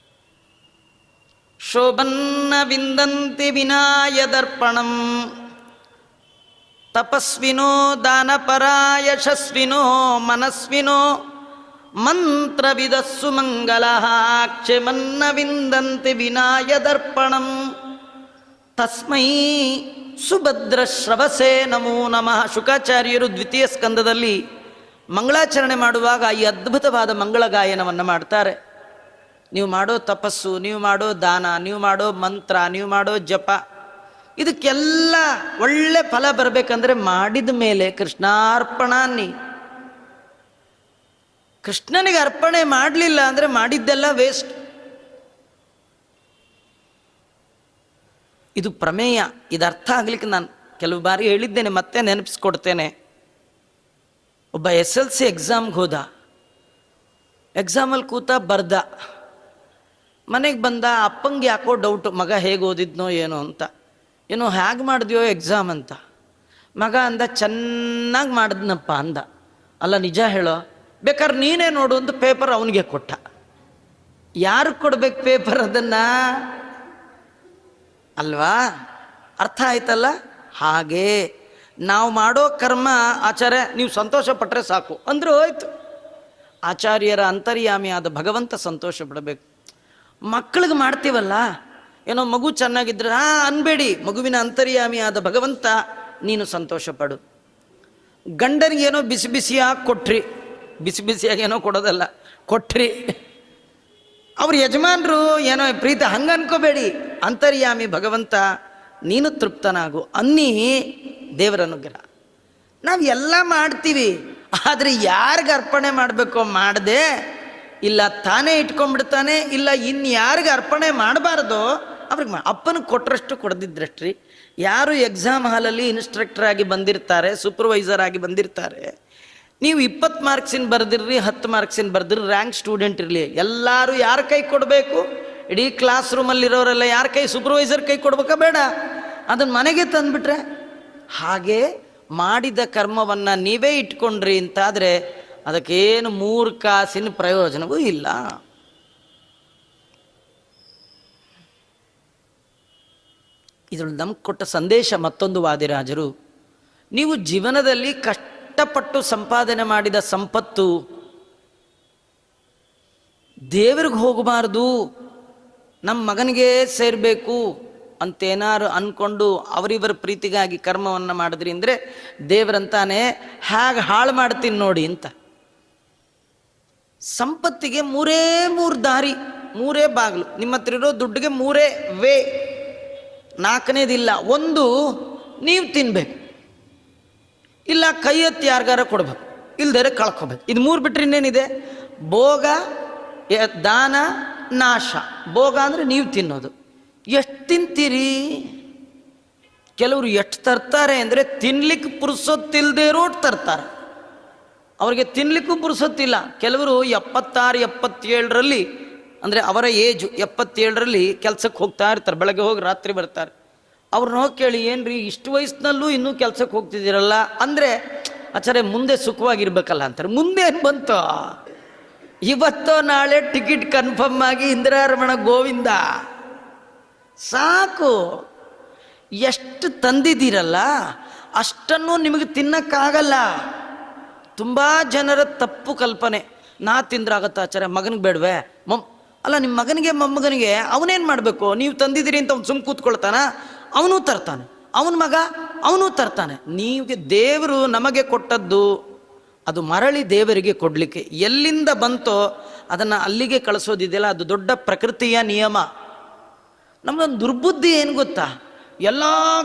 ಶೋಭನ್ನ ವಿಂದಂತಿ ವಿನಾಯದರ್ಪಣಂ ತಪಸ್ವಿನೋ ದಾನಪರ ಯಶಸ್ವಿನೋ ಮನಸ್ವಿನೋ ಮಂತ್ರವಿದಸ್ಸು ಮಂಗಲ ಕ್ಷೇಮನ್ನ ವಿಂದಂತೆ ವಿನಾಯ ದರ್ಪಣಂ ತಸ್ಮೈ ಸುಭದ್ರ ಶ್ರವಸೇ ನಮೋ ನಮಃ. ಶುಕಾಚಾರ್ಯರು ದ್ವಿತೀಯ ಸ್ಕಂದದಲ್ಲಿ ಮಂಗಳಾಚರಣೆ ಮಾಡುವಾಗ ಈ ಅದ್ಭುತವಾದ ಮಂಗಳ ಗಾಯನವನ್ನು ಮಾಡ್ತಾರೆ. ನೀವು ಮಾಡೋ ತಪಸ್ಸು, ನೀವು ಮಾಡೋ ದಾನ, ನೀವು ಮಾಡೋ ಮಂತ್ರ, ನೀವು ಮಾಡೋ ಜಪ, ಇದಕ್ಕೆಲ್ಲ ಒಳ್ಳೆ ಫಲ ಬರಬೇಕಂದ್ರೆ ಮಾಡಿದ ಮೇಲೆ ಕೃಷ್ಣಾರ್ಪಣಾನ್ನಿ. ಕೃಷ್ಣನಿಗೆ ಅರ್ಪಣೆ ಮಾಡಲಿಲ್ಲ ಅಂದರೆ ಮಾಡಿದ್ದೆಲ್ಲ ವೇಸ್ಟ್. ಇದು ಪ್ರಮೇಯ. ಇದು ಅರ್ಥ ಆಗ್ಲಿಕ್ಕೆ ನಾನು ಕೆಲವು ಬಾರಿ ಹೇಳಿದ್ದೇನೆ, ಮತ್ತೆ ನೆನಪಿಸ್ಕೊಡ್ತೇನೆ. ಒಬ್ಬ SLC ಎಕ್ಸಾಮ್ಗೆ ಹೋದ. ಎಕ್ಸಾಮಲ್ಲಿ ಕೂತ ಬರ್ದ. ಮನೆಗೆ ಬಂದ. ಅಪ್ಪಂಗೆ ಯಾಕೋ ಡೌಟು, ಮಗ ಹೇಗೆ ಓದಿದ್ನೋ ಏನೋ ಅಂತ. ಏನೋ ಹೇಗೆ ಮಾಡಿದ್ಯೋ ಎಕ್ಸಾಮ್ ಅಂತ. ಮಗ ಅಂದ, ಚೆನ್ನಾಗಿ ಮಾಡಿದ್ನಪ್ಪ ಅಂದ. ಅಲ್ಲ ನಿಜ ಹೇಳೋ, ಬೇಕಾದ್ರೆ ನೀನೇ ನೋಡು ಅಂತ ಪೇಪರ್ ಅವನಿಗೆ ಕೊಟ್ಟ. ಯಾರು ಕೊಡ್ಬೇಕು ಪೇಪರ್? ಅದನ್ನು ಅಲ್ವಾ? ಅರ್ಥ ಆಯ್ತಲ್ಲ? ಹಾಗೆ ನಾವು ಮಾಡೋ ಕರ್ಮ ಆಚಾರ್ಯ ನೀವು ಸಂತೋಷ ಪಟ್ಟರೆ ಸಾಕು ಅಂದ್ರೆ ಹೋಯ್ತು. ಆಚಾರ್ಯರ ಅಂತರ್ಯಾಮಿಯಾದ ಭಗವಂತ ಸಂತೋಷ ಪಡಬೇಕು. ಮಕ್ಕಳಿಗೆ ಮಾಡ್ತೀವಲ್ಲ, ಏನೋ ಮಗು ಚೆನ್ನಾಗಿದ್ರೆ ಅನ್ಬೇಡಿ, ಮಗುವಿನ ಅಂತರ್ಯಾಮಿಯಾದ ಭಗವಂತ ನೀನು ಸಂತೋಷ ಪಡು. ಗಂಡನಿಗೇನೋ ಬಿಸಿ ಬಿಸಿಯಾಗಿ ಕೊಟ್ರಿ, ಬಿಸಿ ಬಿಸಿಯಾಗಿ ಏನೋ ಕೊಡೋದಲ್ಲ, ಕೊಟ್ರಿ, ಅವ್ರ ಯಜಮಾನರು ಏನೋ ಪ್ರೀತಿ, ಹಂಗೆ ಅನ್ಕೋಬೇಡಿ. ಅಂತರ್ಯಾಮಿ ಭಗವಂತ ನೀನು ತೃಪ್ತನಾಗು ಅನ್ನಿ ದೇವರ ಅನುಗ್ರಹ. ನಾವು ಎಲ್ಲ ಮಾಡ್ತೀವಿ, ಆದರೆ ಯಾರಿಗೆ ಅರ್ಪಣೆ ಮಾಡಬೇಕೋ ಮಾಡದೆ, ಇಲ್ಲ ತಾನೇ ಇಟ್ಕೊಂಡ್ಬಿಡ್ತಾನೆ, ಇಲ್ಲ ಇನ್ಯಾರಿಗೆ ಅರ್ಪಣೆ ಮಾಡಬಾರ್ದೋ ಅವ್ರಿಗೆ ಅಪ್ಪನಿಗೆ ಕೊಟ್ಟರಷ್ಟು ಕೊಡದಿದ್ರಷ್ಟ್ರಿ. ಯಾರು ಎಕ್ಸಾಮ್ ಹಾಲಲ್ಲಿ ಇನ್ಸ್ಟ್ರಕ್ಟರ್ ಆಗಿ ಬಂದಿರ್ತಾರೆ, ಸೂಪರ್ವೈಸರ್ ಆಗಿ ಬಂದಿರ್ತಾರೆ, ನೀವು 20 ಮಾರ್ಕ್ಸಿನ ಬರೆದಿರ್ರಿ, 10 ಮಾರ್ಕ್ಸಿನ ಬರೆದಿರಿ, ರ್ಯಾಂಕ್ ಸ್ಟೂಡೆಂಟ್ ಇರಲಿ, ಎಲ್ಲರೂ ಯಾರ ಕೈ ಕೊಡಬೇಕು? ಇಡೀ ಕ್ಲಾಸ್ ರೂಮಲ್ಲಿರೋರೆಲ್ಲ ಯಾರ ಕೈ? ಸೂಪರ್ವೈಸರ್ ಕೈ ಕೊಡ್ಬೇಕಾ ಬೇಡ? ಅದನ್ನು ಮನೆಗೆ ತಂದುಬಿಟ್ರೆ. ಹಾಗೆ ಮಾಡಿದ ಕರ್ಮವನ್ನು ನೀವೇ ಇಟ್ಕೊಂಡ್ರಿ ಅಂತಾದರೆ ಅದಕ್ಕೇನು 3 ಕಾಸಿನ ಪ್ರಯೋಜನವೂ ಇಲ್ಲ. ಇದರಲ್ಲಿ ನಮ್ಗೆ ಕೊಟ್ಟ ಸಂದೇಶ ಮತ್ತೊಂದು. ವಾದಿರಾಜರು, ನೀವು ಜೀವನದಲ್ಲಿ ಕಷ್ಟಪಟ್ಟು ಸಂಪಾದನೆ ಮಾಡಿದ ಸಂಪತ್ತು ದೇವರಿಗೆ ಹೋಗಬಾರ್ದು, ನಮ್ಮ ಮಗನಿಗೆ ಸೇರಬೇಕು ಅಂತೇನಾರು ಅಂದ್ಕೊಂಡು ಅವರಿವರ ಪ್ರೀತಿಗಾಗಿ ಕರ್ಮವನ್ನು ಮಾಡಿದ್ರಿ ಅಂದರೆ ದೇವರಂತಾನೆ ಹೇಗೆ ಹಾಳು ಮಾಡ್ತೀನಿ ನೋಡಿ ಅಂತ. ಸಂಪತ್ತಿಗೆ 3 ದಾರಿ, 3 ಬಾಗಿಲು. ನಿಮ್ಮ ಹತ್ರ ಇರೋ ದುಡ್ಡಿಗೆ 3 ವೇ, 4ನೇದಿಲ್ಲ. ಒಂದು, ನೀವು ತಿನ್ಬೇಕು, ಇಲ್ಲ ಕೈ ಎತ್ತಿ ಯಾರಿಗಾರ ಕೊಡ್ಬೇಕು, ಇಲ್ದರೆ ಕಳ್ಕೊಬೇಕು. ಇದು 3 ಬಿಟ್ಟರೆ ಇನ್ನೇನಿದೆ? ಭೋಗ, ದಾನ, ನಾಶ. ಭೋಗ ಅಂದರೆ ನೀವು ತಿನ್ನೋದು. ಎಷ್ಟು ತಿಂತೀರಿ? ಕೆಲವರು ಎಷ್ಟು ತರ್ತಾರೆ ಅಂದರೆ ತಿನ್ಲಿಕ್ಕೆ ಪುರುಸೊತ್ತಿಲ್ಲದೆ ಇರೋಟ್ಟು ತರ್ತಾರೆ. ಅವ್ರಿಗೆ ತಿನ್ಲಿಕ್ಕೂ ಪುರುಸೊತ್ತಿಲ್ಲ. ಕೆಲವರು 76, 77ರಲ್ಲಿ, ಅಂದರೆ ಅವರ ಏಜು 77ರಲ್ಲಿ ಕೆಲಸಕ್ಕೆ ಹೋಗ್ತಾ ಇರ್ತಾರೆ. ಬೆಳಗ್ಗೆ ಹೋಗಿ ರಾತ್ರಿ ಬರ್ತಾರೆ. ಅವ್ರನ್ನ ಹೋಗಿ ಕೇಳಿ, ಏನ್ರಿ ಇಷ್ಟು ವಯಸ್ಸಿನಲ್ಲೂ ಇನ್ನೂ ಕೆಲಸಕ್ಕೆ ಹೋಗ್ತಿದ್ದೀರಲ್ಲ ಅಂದರೆ, ಆಚಾರ್ಯ ಮುಂದೆ ಸುಖವಾಗಿರ್ಬೇಕಲ್ಲ ಅಂತಾರೆ. ಮುಂದೆ ಏನು ಬಂತು? ಇವತ್ತೋ ನಾಳೆ ಟಿಕೆಟ್ ಕನ್ಫರ್ಮ್ ಆಗಿ ಇಂದಿರಾರಮಣ ಗೋವಿಂದ ಸಾಕು. ಎಷ್ಟು ತಂದಿದ್ದೀರಲ್ಲ ಅಷ್ಟನ್ನು ನಿಮಗೆ ತಿನ್ನಕ್ಕಾಗಲ್ಲ. ತುಂಬ ಜನರ ತಪ್ಪು ಕಲ್ಪನೆ, ನಾ ತಿಂದ್ರಾಗತ್ತ ಆಚಾರ್ಯ, ಮಗನಿಗೆ ಬೇಡವೆ? ಅಲ್ಲ, ನಿಮ್ಮ ಮಗನಿಗೆ ಮೊಮ್ಮಗನಿಗೆ ಅವನೇನು ಮಾಡಬೇಕು? ನೀವು ತಂದಿದ್ದೀರಿ ಅಂತ ಅವ್ನು ಸುಮ್ಮ ಕೂತ್ಕೊಳ್ತಾನ? ಅವನು ತರ್ತಾನೆ. ಅವನ ಮಗ ಅವನು ತರ್ತಾನೆ. ನೀವು ದೇವರು ನಮಗೆ ಕೊಟ್ಟದ್ದು ಅದು ಮರಳಿ ದೇವರಿಗೆ ಕೊಡಲಿಕ್ಕೆ. ಎಲ್ಲಿಂದ ಬಂತೋ ಅದನ್ನು ಅಲ್ಲಿಗೆ ಕಳಿಸೋದಿದೆಯಲ್ಲ, ಅದು ದೊಡ್ಡ ಪ್ರಕೃತಿಯ ನಿಯಮ. ನಮ್ಮದೊಂದು ದುರ್ಬುದ್ಧಿ ಏನು ಗೊತ್ತಾ? ಎಲ್ಲ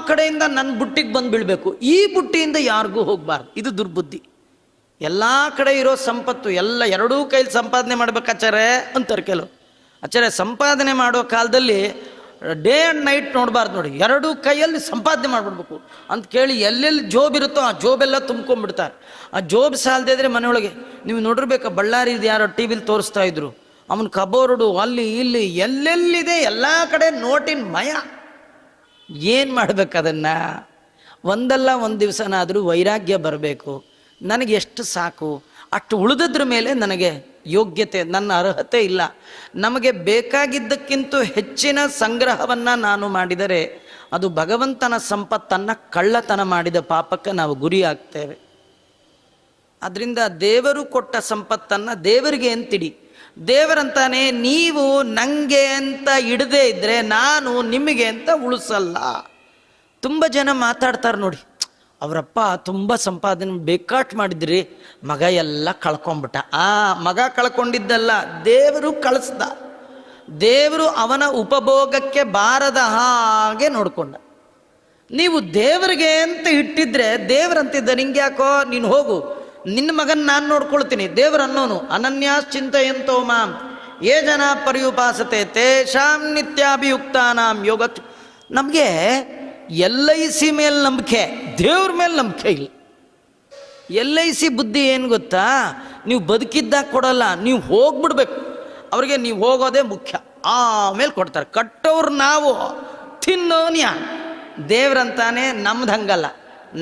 ಕಡೆಯಿಂದ ನನ್ನ ಬುಟ್ಟಿಗೆ ಬಂದು ಬೀಳಬೇಕು, ಈ ಬುಟ್ಟಿಯಿಂದ ಯಾರಿಗೂ ಹೋಗಬಾರ್ದು. ಇದು ದುರ್ಬುದ್ಧಿ. ಎಲ್ಲ ಕಡೆ ಇರೋ ಸಂಪತ್ತು ಎಲ್ಲ ಎರಡೂ ಕೈಲಿ ಸಂಪಾದನೆ ಮಾಡ್ಬೇಕು ಆಚಾರ್ಯ ಅಂತಾರೆ ಕೆಲವು. ಆಚಾರ್ಯ ಸಂಪಾದನೆ ಮಾಡೋ ಕಾಲದಲ್ಲಿ ಡೇ ಆ್ಯಂಡ್ ನೈಟ್ ನೋಡಬಾರ್ದು ನೋಡಿ, ಎರಡೂ ಕೈಯಲ್ಲಿ ಸಂಪಾದನೆ ಮಾಡಿಬಿಡ್ಬೇಕು ಅಂತ ಕೇಳಿ ಎಲ್ಲೆಲ್ಲಿ ಜೋಬ್ ಇರುತ್ತೋ ಆ ಜೋಬೆಲ್ಲ ತುಂಬ್ಕೊಂಡ್ಬಿಡ್ತಾರೆ. ಆ ಜೋಬ್ ಸಾಲದೇ ಇದ್ರೆ ಮನೆಯೊಳಗೆ ನೀವು ನೋಡಿರ್ಬೇಕು, ಬಳ್ಳಾರಿದು ಯಾರೋ ಟಿ ವಿಲಿ ತೋರಿಸ್ತಾ ಇದ್ರು, ಅವನ ಕಬೋರ್ಡು ಅಲ್ಲಿ ಇಲ್ಲಿ ಎಲ್ಲೆಲ್ಲಿದೆ ಎಲ್ಲ ಕಡೆ ನೋಟಿನ ಮಯ. ಏನು ಮಾಡ್ಬೇಕು ಅದನ್ನು? ಒಂದಲ್ಲ ಒಂದು ದಿವಸನಾದರೂ ವೈರಾಗ್ಯ ಬರಬೇಕು. ನನಗೆ ಎಷ್ಟು ಸಾಕು ಅಷ್ಟು ಉಳಿದದ್ರ ಮೇಲೆ ನನಗೆ ಯೋಗ್ಯತೆ, ನನ್ನ ಅರ್ಹತೆ ಇಲ್ಲ. ನಮಗೆ ಬೇಕಾಗಿದ್ದಕ್ಕಿಂತ ಹೆಚ್ಚಿನ ಸಂಗ್ರಹವನ್ನು ನಾನು ಮಾಡಿದರೆ ಅದು ಭಗವಂತನ ಸಂಪತ್ತನ್ನು ಕಳ್ಳತನ ಮಾಡಿದ ಪಾಪಕ್ಕೆ ನಾವು ಗುರಿಯಾಗ್ತೇವೆ. ಅದರಿಂದ ದೇವರು ಕೊಟ್ಟ ಸಂಪತ್ತನ್ನು ದೇವರಿಗೆ ಅಂತಿಡಿ. ದೇವರಂತಾನೆ, ನೀವು ನನಗೆ ಅಂತ ಇಡದೇ ಇದ್ದರೆ ನಾನು ನಿಮಗೆ ಅಂತ ಉಳಿಸಲ್ಲ. ತುಂಬ ಜನ ಮಾತಾಡ್ತಾರೆ ನೋಡಿ, ಅವರಪ್ಪ ತುಂಬ ಸಂಪಾದನೆ ಬೇಕಾಟ್ ಮಾಡಿದ್ರಿ, ಮಗ ಎಲ್ಲ ಕಳ್ಕೊಂಬಿಟ್ಟ. ಮಗ ಕಳ್ಕೊಂಡಿದ್ದಲ್ಲ, ದೇವರು ಕಳಿಸ್ದ. ದೇವರು ಅವನ ಉಪಭೋಗಕ್ಕೆ ಬಾರದ ಹಾಗೆ ನೋಡಿಕೊಂಡ. ನೀವು ದೇವರಿಗೆ ಅಂತ ಇಟ್ಟಿದ್ರೆ ದೇವರಂತಿದ್ದ, ನಿಂಗೆ ಯಾಕೋ ನೀನು ಹೋಗು, ನಿನ್ನ ಮಗನ ನಾನು ನೋಡ್ಕೊಳ್ತೀನಿ. ದೇವರು ಅನ್ನೋನು ಅನನ್ಯಾಶ್ಚಿಂತೆಯಂತೋ ಮಾಂ ಯೇ ಜನ ಪರ್ಯುಪಾಸತೆ ತೇಷಾಂ ನಿತ್ಯಾಭಿಯುಕ್ತಾನಾಂ ಯೋಗ. ನಮಗೆ LIC ಮೇಲೆ ನಂಬಿಕೆ, ದೇವ್ರ ಮೇಲೆ ನಂಬಿಕೆ ಇಲ್ಲ. LIC ಬುದ್ಧಿ ಏನು ಗೊತ್ತಾ, ನೀವು ಬದುಕಿದ್ದಾಗ ಕೊಡಲ್ಲ, ನೀವು ಹೋಗ್ಬಿಡ್ಬೇಕು. ಅವ್ರಿಗೆ ನೀವು ಹೋಗೋದೇ ಮುಖ್ಯ, ಆಮೇಲೆ ಕೊಡ್ತಾರೆ. ಕಟ್ಟೋರು ನಾವು, ತಿನ್ನೋನ್ಯ. ದೇವ್ರಂತಾನೆ ನಮ್ದು ಹಂಗಲ್ಲ,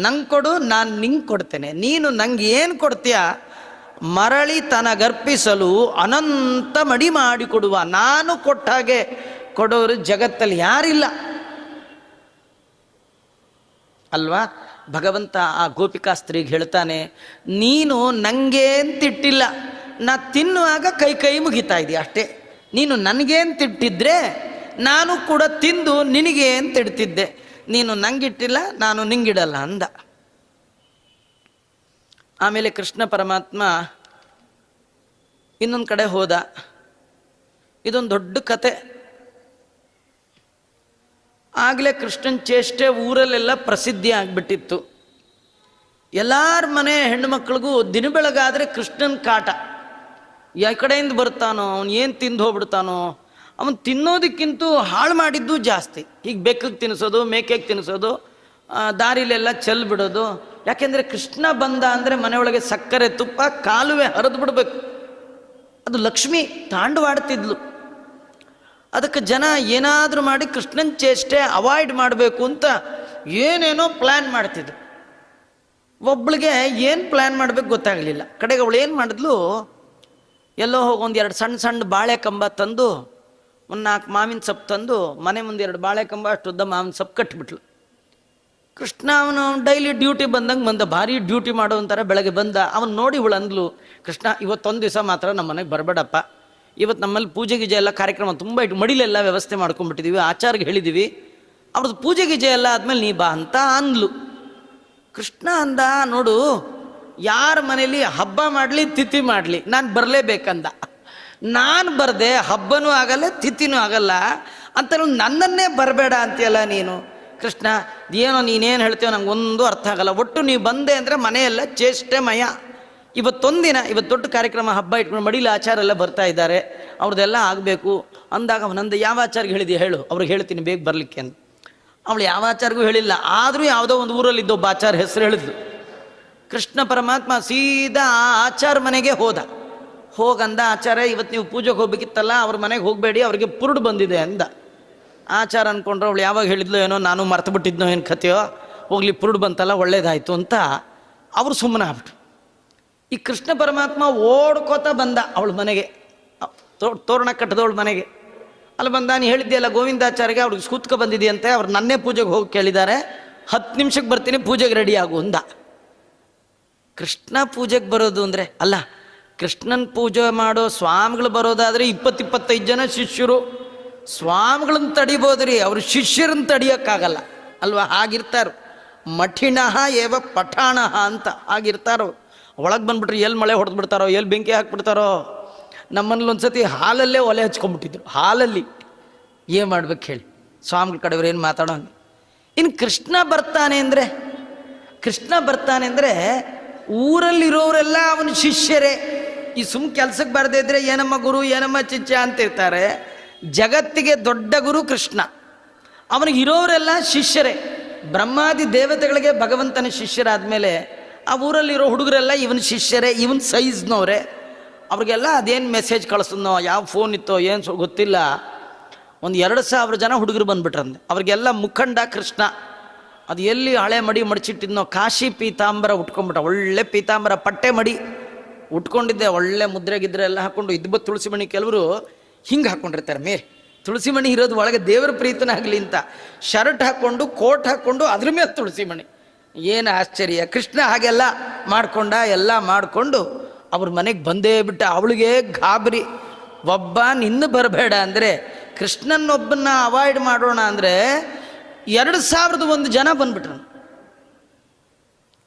ನಂಗೆ ಕೊಡು, ನಾನು ನಿಂಗೆ ಕೊಡ್ತೇನೆ. ನೀನು ನಂಗೆ ಏನು ಕೊಡ್ತೀಯ, ಮರಳಿ ತನಗರ್ಪಿಸಲು ಅನಂತ ಮಡಿ ಮಾಡಿಕೊಡುವ. ನಾನು ಕೊಟ್ಟ ಹಾಗೆ ಕೊಡೋರು ಜಗತ್ತಲ್ಲಿ ಯಾರಿಲ್ಲ ಅಲ್ವಾ. ಭಗವಂತ ಆ ಗೋಪಿಕಾಸ್ತ್ರೀಗೆ ಹೇಳ್ತಾನೆ, ನೀನು ನನಗೆ ಅಂತಿಟ್ಟಿಲ್ಲ, ನಾ ತಿನ್ನುವಾಗ ಕೈ ಮುಗಿತಾ ಇದೆಯಾ ಅಷ್ಟೇ. ನೀನು ನನಗೆ ಅಂತಿಟ್ಟಿದ್ರೆ ನಾನು ಕೂಡ ತಿಂದು ನಿನಗೆ ಅಂತ ಇಡ್ತಿದ್ದೆ. ನೀನು ನಂಗಿಟ್ಟಿಲ್ಲ, ನಾನು ನಿಂಗಿಡಲ್ಲ ಅಂದ. ಆಮೇಲೆ ಕೃಷ್ಣ ಪರಮಾತ್ಮ ಇನ್ನೊಂದು ಕಡೆ ಹೋದ. ಇದೊಂದು ದೊಡ್ಡ ಕತೆ. ಆಗಲೇ ಕೃಷ್ಣನ ಚೇಷ್ಟೆ ಊರಲ್ಲೆಲ್ಲ ಪ್ರಸಿದ್ಧಿ ಆಗಿಬಿಟ್ಟಿತ್ತು. ಎಲ್ಲರ ಮನೆ ಹೆಣ್ಣುಮಕ್ಳಿಗೂ ದಿನ ಬೆಳಗಾದರೆ ಕೃಷ್ಣನ ಕಾಟ. ಯಾವ ಕಡೆಯಿಂದ ಬರ್ತಾನೋ, ಅವನು ಏನು ತಿಂದು ಹೋಗ್ಬಿಡ್ತಾನೋ. ಅವನು ತಿನ್ನೋದಕ್ಕಿಂತ ಹಾಳು ಮಾಡಿದ್ದು ಜಾಸ್ತಿ. ಈಗ ಬೆಕ್ಕಗೆ ತಿನ್ನಿಸೋದು, ಮೇಕೆಗೆ ತಿನ್ನಿಸೋದು, ದಾರಿಲೆಲ್ಲ ಚೆಲ್ಲಿ ಬಿಡೋದು. ಯಾಕೆಂದರೆ ಕೃಷ್ಣ ಬಂದ ಅಂದರೆ ಮನೆಯೊಳಗೆ ಸಕ್ಕರೆ ತುಪ್ಪ ಕಾಲುವೆ ಹರಿದು ಬಿಡಬೇಕು. ಅದು ಲಕ್ಷ್ಮಿ ತಾಂಡವಾಡ್ತಿದ್ಲು. ಅದಕ್ಕೆ ಜನ ಏನಾದರೂ ಮಾಡಿ ಕೃಷ್ಣನ ಚೇಷ್ಟೆ ಅವಾಯ್ಡ್ ಮಾಡಬೇಕು ಅಂತ ಏನೇನೋ ಪ್ಲ್ಯಾನ್ ಮಾಡ್ತಿದ್ರು. ಒಬ್ಳಿಗೆ ಏನು ಪ್ಲ್ಯಾನ್ ಮಾಡಬೇಕು ಗೊತ್ತಾಗಲಿಲ್ಲ. ಕಡೆಗೆ ಅವಳು ಏನು ಮಾಡಿದ್ಲು, ಎಲ್ಲೋ ಹೋಗಿ ಒಂದು 2 ಸಣ್ಣ ಸಣ್ಣ ಬಾಳೆ ಕಂಬ ತಂದು, ಒಂದು 4 ಮಾವಿನ ಸೊಪ್ಪು ತಂದು, ಮನೆ ಮುಂದೆ 2 ಬಾಳೆ ಕಂಬ ಅಷ್ಟುದ್ದ ಮಾವಿನ ಸೊಪ್ಪು ಕಟ್ಟಿಬಿಟ್ಲು. ಕೃಷ್ಣ ಅವನು ಡೈಲಿ ಡ್ಯೂಟಿ ಬಂದಂಗೆ ಬಂದ, ಭಾರಿ ಡ್ಯೂಟಿ ಮಾಡೋ ಅಂತಾರೆ. ಬೆಳಗ್ಗೆ ಬಂದ, ಅವನು ನೋಡಿ ಇವಳು ಅಂದ್ಲು, ಕೃಷ್ಣ ಇವತ್ತೊಂದು ದಿವಸ ಮಾತ್ರ ನಮ್ಮ ಮನೆಗೆ ಬರಬೇಡಪ್ಪ, ಇವತ್ತು ನಮ್ಮಲ್ಲಿ ಪೂಜೆ ಗೀಜೆ ಎಲ್ಲ ಕಾರ್ಯಕ್ರಮ ತುಂಬ ಇಟ್ಟು ಮಡಿಲೆಲ್ಲ ವ್ಯವಸ್ಥೆ ಮಾಡ್ಕೊಂಡ್ಬಿಟ್ಟಿದ್ದೀವಿ, ಆಚಾರ್ಗೆ ಹೇಳಿದ್ದೀವಿ, ಅವ್ರದ್ದು ಪೂಜೆ ಗೀಜೆ ಎಲ್ಲ ಆದಮೇಲೆ ನೀ ಬಾ ಅಂತ ಅಂದ್ಲು. ಕೃಷ್ಣ ಅಂದ, ನೋಡು ಯಾರ ಮನೇಲಿ ಹಬ್ಬ ಮಾಡಲಿ ತಿಥಿ ಮಾಡಲಿ ನಾನು ಬರಲೇಬೇಕಂದ. ನಾನು ಬರದೆ ಹಬ್ಬನೂ ಆಗಲ್ಲ ತಿಥಿನೂ ಆಗಲ್ಲ ಅಂತ ನನ್ನನ್ನೇ ಬರಬೇಡ ಅಂತೀಯಲ್ಲ ನೀನು. ಕೃಷ್ಣ ಏನೋ ನೀನೇನು ಹೇಳ್ತೀಯೋ ನಂಗೆ ಒಂದು ಅರ್ಥ ಆಗಲ್ಲ. ಒಟ್ಟು ನೀವು ಬಂದೆ ಅಂದರೆ ಮನೆಯೆಲ್ಲ ಚೇಷ್ಟೆಮಯ. ಇವತ್ತೊಂದಿನ, ಇವತ್ತು ದೊಡ್ಡ ಕಾರ್ಯಕ್ರಮ ಹಬ್ಬ ಇಟ್ಕೊಂಡು ಮಡಿಲಿ ಆಚಾರ ಎಲ್ಲ ಬರ್ತಾ ಇದ್ದಾರೆ, ಅವ್ರದ್ದೆಲ್ಲ ಆಗಬೇಕು ಅಂದಾಗ ಅವನಂದ ಯಾವ ಆಚಾರ್ಗೆ ಹೇಳಿದೆಯಾ ಹೇಳು, ಅವ್ರಿಗೆ ಹೇಳ್ತೀನಿ ಬೇಗ ಬರಲಿಕ್ಕೆ ಅಂತ. ಅವಳು ಯಾವ ಆಚಾರ್ಗೂ ಹೇಳಿಲ್ಲ. ಆದರೂ ಯಾವುದೋ ಒಂದು ಊರಲ್ಲಿದ್ದ ಒಬ್ಬ ಆಚಾರ ಹೆಸರು ಹೇಳಿದ್ಲು. ಕೃಷ್ಣ ಪರಮಾತ್ಮ ಸೀದಾ ಆ ಆಚಾರ ಮನೆಗೆ ಹೋದ. ಹೋಗಂದ, ಆಚಾರ ಇವತ್ತು ನೀವು ಪೂಜೆಗೆ ಹೋಗ್ಬೇಕಿತ್ತಲ್ಲ, ಅವ್ರ ಮನೆಗೆ ಹೋಗಬೇಡಿ, ಅವ್ರಿಗೆ ಪುರುಡು ಬಂದಿದೆ ಅಂದ. ಆಚಾರ ಅಂದ್ಕೊಂಡ್ರೆ ಅವಳು ಯಾವಾಗ ಹೇಳಿದ್ಲು ಏನೋ, ನಾನು ಮರ್ತು ಬಿಟ್ಟಿದ್ನೋ ಏನು ಕಥೆಯೋ, ಹೋಗ್ಲಿ ಪುರುಡು ಬಂತಲ್ಲ ಒಳ್ಳೇದಾಯಿತು ಅಂತ ಅವರು ಸುಮ್ಮನೆ ಆಗ್ಬಿಟ್ರು. ಈ ಕೃಷ್ಣ ಪರಮಾತ್ಮ ಓಡ್ಕೋತ ಬಂದ ಅವಳ ಮನೆಗೆ, ತೋರಣ ಕಟ್ಟದವಳ ಮನೆಗೆ. ಅಲ್ಲಿ ಬಂದ, ನೀನು ಹೇಳಿದ್ದೆಲ್ಲ ಗೋವಿಂದಾಚಾರ್ಯಗೆ ಅವ್ರಿಗೆ ಸೂತ್ಕ ಬಂದಿದೆಯಂತೆ, ಅವ್ರು ನನ್ನೇ ಪೂಜೆಗೆ ಹೋಗಿ ಕೇಳಿದ್ದಾರೆ, 10 ನಿಮಿಷಕ್ಕೆ ಬರ್ತೀನಿ ಪೂಜೆಗೆ ರೆಡಿ ಆಗು ಅಂದ. ಕೃಷ್ಣ ಪೂಜೆಗೆ ಬರೋದು ಅಂದರೆ ಅಲ್ಲ, ಕೃಷ್ಣನ ಪೂಜೆ ಮಾಡೋ ಸ್ವಾಮಿಗಳು ಬರೋದಾದರೆ 20-25 ಜನ ಶಿಷ್ಯರು, ಸ್ವಾಮಿಗಳನ್ನ ತಡಿಬೋದ್ರಿ, ಅವರು ಶಿಷ್ಯರನ್ನ ತಡಿಯೋಕ್ಕಾಗಲ್ಲ ಅಲ್ವಾ. ಹಾಗಿರ್ತಾರೋ ಮಠಿಣಃ ಏವ ಪಠಾಣಃ ಅಂತ ಆಗಿರ್ತಾರೋ. ಒಳಗೆ ಬಂದ್ಬಿಟ್ರೆ ಎಲ್ಲಿ ಮಳೆ ಹೊಡೆದ್ಬಿಡ್ತಾರೋ, ಎಲ್ಲಿ ಬೆಂಕಿ ಹಾಕ್ಬಿಡ್ತಾರೋ. ನಮ್ಮನೇಲಿ ಒಂದು ಸತಿ ಹಾಲಲ್ಲೇ ಒಲೆ ಹಚ್ಕೊಂಡ್ಬಿಟ್ಟಿದ್ರು, ಹಾಲಲ್ಲಿ. ಏನು ಮಾಡ್ಬೇಕು ಹೇಳಿ, ಸ್ವಾಮಿಗಳ ಕಡೆಯವ್ರು ಏನು ಮಾತಾಡೋ. ಇನ್ನು ಕೃಷ್ಣ ಬರ್ತಾನೆ ಅಂದರೆ, ಕೃಷ್ಣ ಬರ್ತಾನೆ ಅಂದರೆ ಊರಲ್ಲಿರೋರೆಲ್ಲ ಅವನ ಶಿಷ್ಯರೇ. ಈ ಕೆಲ್ಸಕ್ಕೆ ಬರದೇ ಇದ್ರೆ ಏನಮ್ಮ ಗುರು ಏನಮ್ಮ ಚಿಚ್ಚ ಅಂತಿರ್ತಾರೆ. ಜಗತ್ತಿಗೆ ದೊಡ್ಡ ಗುರು ಕೃಷ್ಣ, ಅವನಿಗೆ ಇರೋರೆಲ್ಲ ಶಿಷ್ಯರೇ. ಬ್ರಹ್ಮಾದಿ ದೇವತೆಗಳಿಗೆ ಭಗವಂತನ ಶಿಷ್ಯರಾದಮೇಲೆ ಆ ಊರಲ್ಲಿರೋ ಹುಡುಗರೆಲ್ಲ ಇವನ ಶಿಷ್ಯರೇ, ಇವನ್ ಸೈಜ್ನವರೇ. ಅವ್ರಿಗೆಲ್ಲ ಅದೇನು ಮೆಸೇಜ್ ಕಳಿಸಿದ್ನೋ, ಯಾವ ಫೋನ್ ಇತ್ತೋ ಏನು ಗೊತ್ತಿಲ್ಲ, ಒಂದು 2,000 ಜನ ಹುಡುಗರು ಬಂದ್ಬಿಟ್ರಂದೆ. ಅವ್ರಿಗೆಲ್ಲ ಮುಖಂಡ ಕೃಷ್ಣ. ಅದು ಎಲ್ಲಿ ಹಳೆ ಮಡಿ ಮಡಿಚಿಟ್ಟಿದ್ನೋ, ಕಾಶಿ ಪೀತಾಂಬರ ಉಟ್ಕೊಂಡ್ಬಿಟ್ಟ, ಒಳ್ಳೆ ಪೀತಾಂಬರ ಪಟ್ಟೆ ಮಡಿ ಉಟ್ಕೊಂಡಿದ್ದೆ, ಒಳ್ಳೆ ಮುದ್ರೆ ಗಿದ್ರೆ ಎಲ್ಲ ಹಾಕ್ಕೊಂಡು, ಇದ್ಬತ್ತು ತುಳಸಿ ಮಣಿ ಕೆಲವರು ಹಿಂಗೆ ಹಾಕ್ಕೊಂಡಿರ್ತಾರೆ ಮೇಲೆ, ತುಳಸಿ ಮಣಿ ಇರೋದು ಒಳಗೆ ದೇವರ ಪ್ರೀತನಾಗಲಿ ಅಂತ ಶರ್ಟ್ ಹಾಕ್ಕೊಂಡು ಕೋಟ್ ಹಾಕ್ಕೊಂಡು ಅದ್ರ ಮೇಲೆ ತುಳಸಿ ಮಣಿ. ಏನು ಆಶ್ಚರ್ಯ! ಕೃಷ್ಣ ಹಾಗೆಲ್ಲ ಮಾಡಿಕೊಂಡ, ಎಲ್ಲ ಮಾಡಿಕೊಂಡು ಅವ್ರ ಮನೆಗೆ ಬಂದೇ ಬಿಟ್ಟ. ಅವಳಿಗೆ ಗಾಬರಿ. ಒಬ್ಬ ನಿನ್ನ ಬರಬೇಡ ಅಂದರೆ, ಕೃಷ್ಣನೊಬ್ಬನ್ನ ಅವಾಯ್ಡ್ ಮಾಡೋಣ ಅಂದರೆ 2001 ಜನ ಬಂದ್ಬಿಟ್ರು.